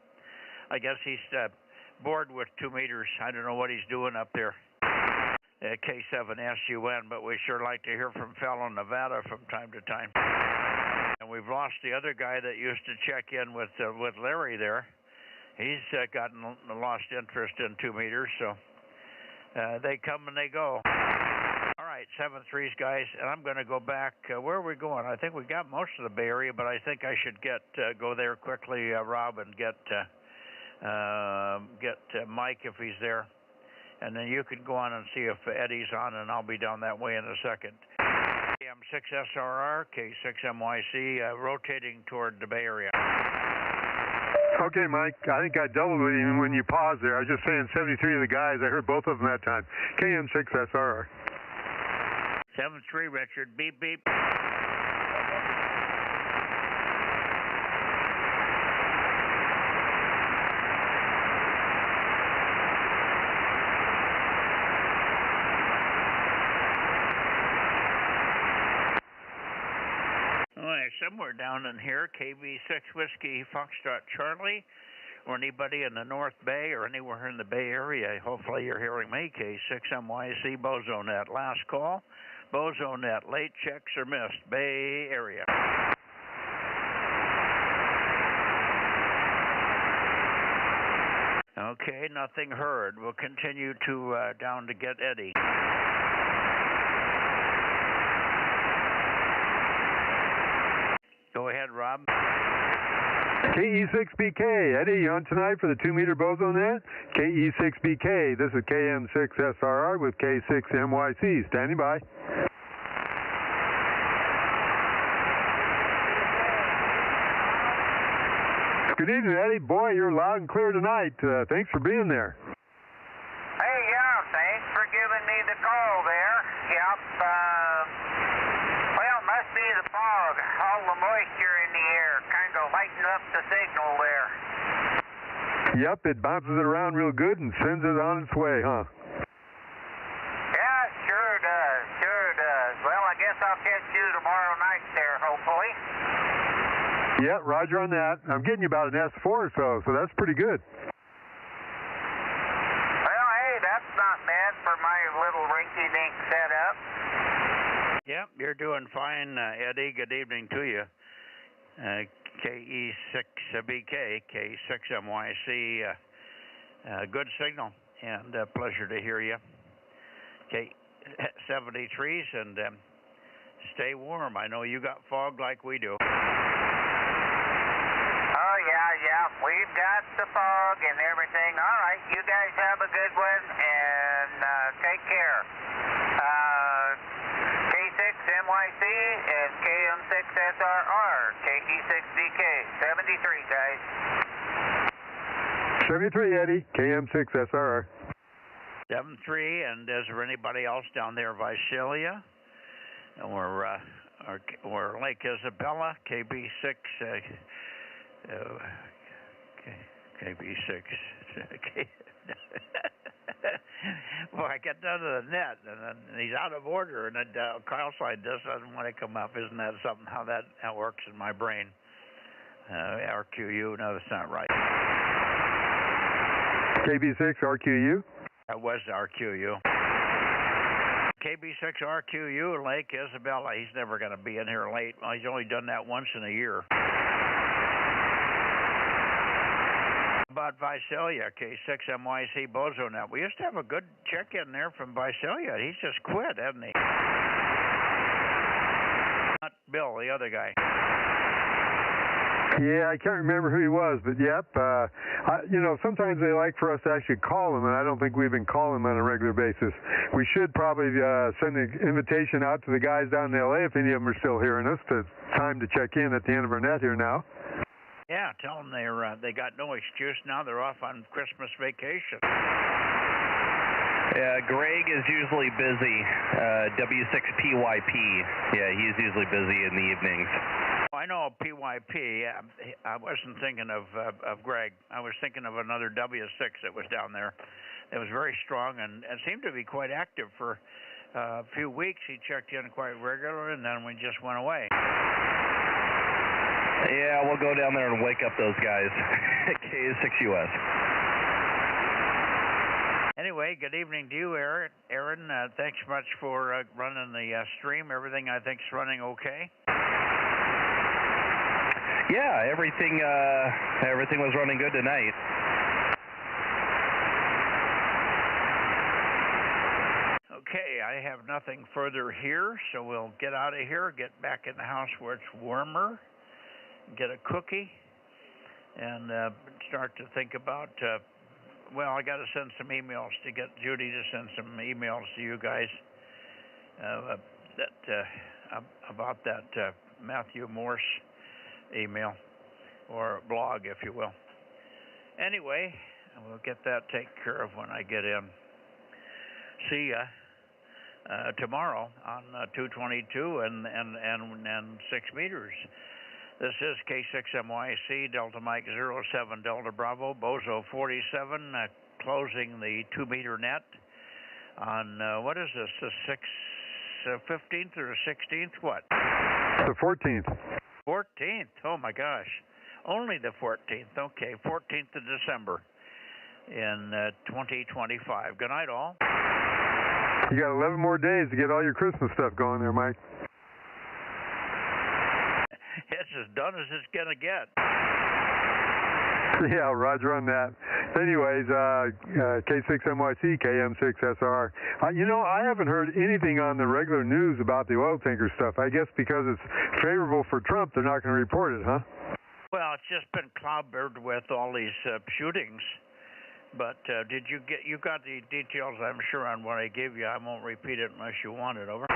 I guess he's bored with 2 meters. I don't know what he's doing up there at K7SUN, but we sure like to hear from Fallon, Nevada from time to time. And we've lost the other guy that used to check in with Larry there. He's gotten lost interest in 2 meters, so they come and they go. All right, 7-3s, guys, and I'm going to go back. Where are we going? I think we got most of the Bay Area, but I think I should go there quickly, Rob, and get Mike if he's there. And then you can go on and see if Eddie's on, and I'll be down that way in a second. KM6SRR, K6MYC, rotating toward the Bay Area. Okay, Mike, I think I doubled it even when you paused there. I was just saying 73 of the guys. I heard both of them that time. KM6SRR. 7-3, Richard. Beep, beep. All right, somewhere down in here, KB6 Whiskey Foxtrot Charlie, or anybody in the North Bay or anywhere in the Bay Area. Hopefully you're hearing me. K6MYC Bozo Net. Last call. Bozo Net. Late checks are missed. Bay Area. Okay, nothing heard. We'll continue to down to get Eddie. Go ahead, Rob. KE6BK, Eddie, on tonight for the 2 meter Bozo Net. KE6BK, this is KM6SRR with K6MYC, standing by. Good evening, Eddie. Boy, you're loud and clear tonight. Thanks for being there. Hey, yeah, thanks for giving me the call there. Yep, well, it must be the fog. All the moisture in the air kind of lighten up the signal there. Yep, it bounces it around real good and sends it on its way, huh? Yeah, sure does, sure does. Well, I guess I'll catch you tomorrow night there, hopefully. Yeah, roger on that. I'm getting you about an S4 or so that's pretty good. Well, hey, that's not bad for my little rinky-dink setup. Yep, you're doing fine, Eddie. Good evening to you. KE6BK, K6MYC, good signal, and pleasure to hear you. K73s, and stay warm. I know you got fog like we do. Oh, yeah, we've got the fog and everything. All right, you guys have a good one, and take care. K6MYC and KM6SRR, KE6BK, 73, guys. 73, Eddie, KM6SRR. 73, and is there anybody else down there, Visalia? Or Lake Isabella, KB6, KB6. Well, I get down to the net, and then he's out of order, and then Kyle slide just doesn't want to come up. Isn't that something, how that works in my brain? RQU, no, that's not right. KB6, RQU? That was RQU. KB6RQU, Lake Isabella. He's never going to be in here late. Well, he's only done that once in a year. About Visalia, K6MYC Bozo Net. We used to have a good check-in there from Visalia. He's just quit, hasn't he? Not Bill, the other guy. Yeah, I can't remember who he was, but yep. Sometimes they like for us to actually call him, and I don't think we've been calling him on a regular basis. We should probably send an invitation out to the guys down in L.A. if any of them are still hearing us. It's time to check in at the end of our net here now. Yeah, tell them they got no excuse now. They're off on Christmas vacation. Yeah, Greg is usually busy. W6PYP. Yeah, he's usually busy in the evenings. I know PYP. I wasn't thinking of Greg. I was thinking of another W6 that was down there. It was very strong and seemed to be quite active for a few weeks. He checked in quite regular, and then we just went away. Yeah, we'll go down there and wake up those guys. K6US. Anyway, good evening to you, Aaron. Thanks much for running the stream. Everything, I think, is running okay. Yeah, everything was running good tonight. Okay, I have nothing further here, so we'll get out of here, get back in the house where it's warmer, get a cookie, and start to think about, I got to send some emails to get Judy to send some emails to you guys about that Matthew Morse email, or blog, if you will. Anyway, we'll get that taken care of when I get in. See ya tomorrow on 222 and 6 meters. This is K6MYC, Delta Mike 07 Delta Bravo, Bozo 47, closing the 2-meter net on, what is this, the 15th or the 16th? What? The 14th. 14th? Oh my gosh. Only the 14th. Okay, 14th of December in 2025. Good night, all. You got 11 more days to get all your Christmas stuff going there, Mike. It's as done as it's going to get. Yeah, roger on that. Anyways, K6MYC, KM6SR. I haven't heard anything on the regular news about the oil tanker stuff. I guess because it's favorable for Trump, they're not going to report it, huh? Well, it's just been clobbered with all these shootings. But did you got the details, I'm sure, on what I gave you. I won't repeat it unless you want it, over.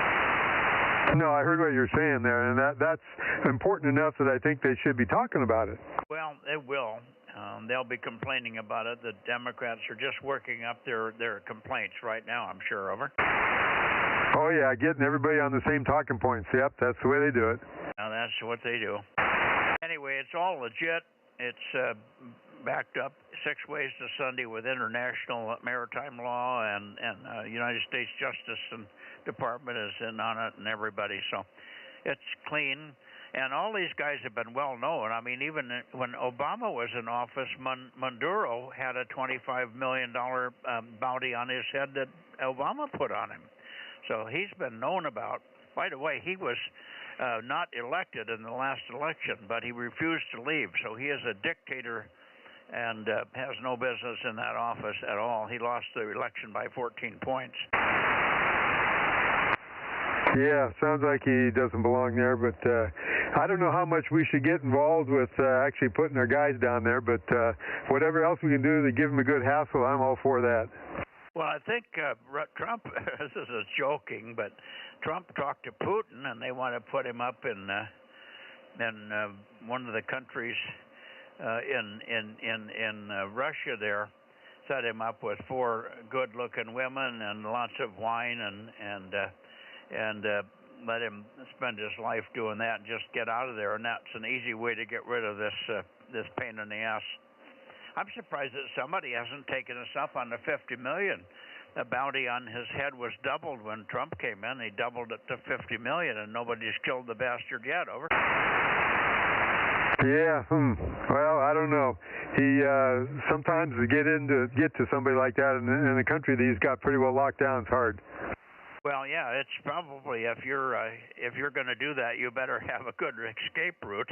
No, I heard what you're saying there, and that's important enough that I think they should be talking about it. Well, they will. They'll be complaining about it. The Democrats are just working up their complaints right now, I'm sure, over. Oh, yeah, getting everybody on the same talking points. Yep, that's the way they do it. Now, that's what they do. Anyway, it's all legit. It's backed up 6 ways to Sunday with international maritime law, and United States Justice and Department is in on it, and everybody. So it's clean. And all these guys have been well known. I mean, even when Obama was in office, Maduro had a $25 million bounty on his head that Obama put on him. So he's been known about. By the way, he was not elected in the last election, but he refused to leave. So he is a dictator and has no business in that office at all. He lost the election by 14 points. Yeah, sounds like he doesn't belong there, but I don't know how much we should get involved with actually putting our guys down there, but whatever else we can do to give them a good hassle, I'm all for that. Well, I think Trump, this is joking, but Trump talked to Putin, and they want to put him up in one of the countries in Russia there, set him up with 4 good-looking women and lots of wine and let him spend his life doing that and just get out of there. And that's an easy way to get rid of this pain in the ass. I'm surprised that somebody hasn't taken us up on the $50 million. The bounty on his head was doubled when Trump came in. He doubled it to $50 million, and nobody's killed the bastard yet, over. Yeah, well, I don't know. He sometimes to get to somebody like that in a country that he's got pretty well locked down is hard. Well, yeah, it's probably if you're going to do that, you better have a good escape route.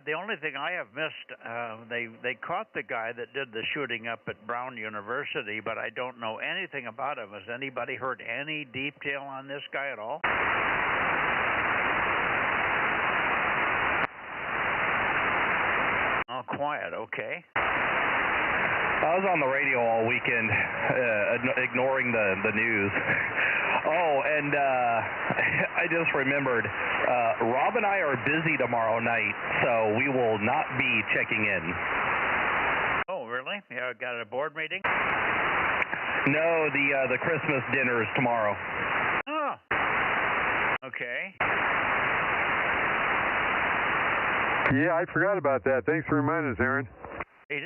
The only thing I have missed, they caught the guy that did the shooting up at Brown University, but I don't know anything about him. Has anybody heard any detail on this guy at all? Oh, quiet. Okay. I was on the radio all weekend, ignoring the news. Oh, and I just remembered, Rob and I are busy tomorrow night, so we will not be checking in. Oh, really? Yeah, got a board meeting? No, the Christmas dinner is tomorrow. Oh. Okay. Yeah, I forgot about that. Thanks for reminding us, Aaron. We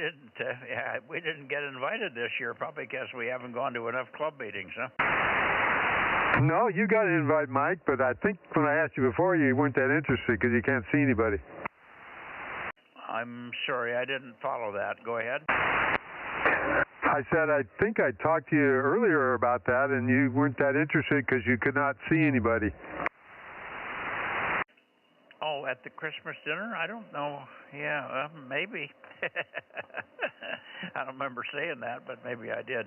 didn't get invited this year, probably because we haven't gone to enough club meetings, huh? No, you got an invite, Mike, but I think when I asked you before, you weren't that interested because you can't see anybody. I'm sorry, I didn't follow that. Go ahead. I said I think I talked to you earlier about that, and you weren't that interested because you could not see anybody. Oh, at the Christmas dinner? I don't know. Yeah, maybe. I don't remember saying that, but maybe I did.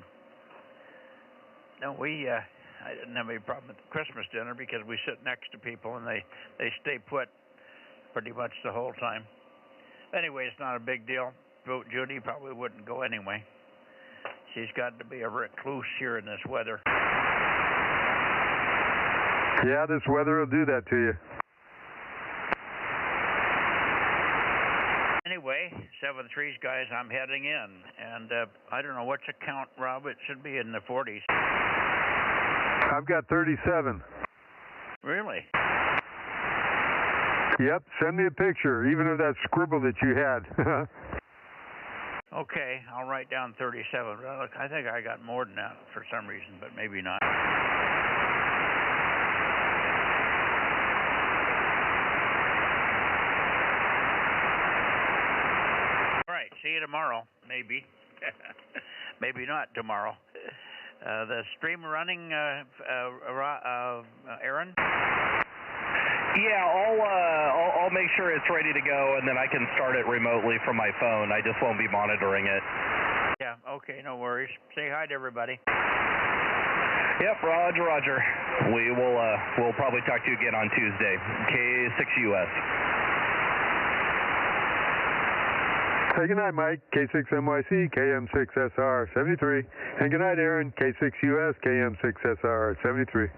No, I didn't have any problem at the Christmas dinner because we sit next to people and they stay put pretty much the whole time. Anyway, it's not a big deal. Judy probably wouldn't go anyway. She's got to be a recluse here in this weather. Yeah, this weather will do that to you. Anyway, 7-3s, guys, I'm heading in. And I don't know, what's the count, Rob? It should be in the 40s. I've got 37. Really? Yep, send me a picture, even of that scribble that you had. Okay, I'll write down 37. Look, I think I got more than that for some reason, but maybe not. All right, see you tomorrow, maybe. Maybe not tomorrow. The stream running, Aaron? Yeah, I'll make sure it's ready to go, and then I can start it remotely from my phone. I just won't be monitoring it. Yeah, okay, no worries. Say hi to everybody. Yep, Roger. We'll probably talk to you again on Tuesday. K6US. Hey, good night, Mike. K6MYC, KM6SR 73. And good night, Aaron. K6US, KM6SR 73.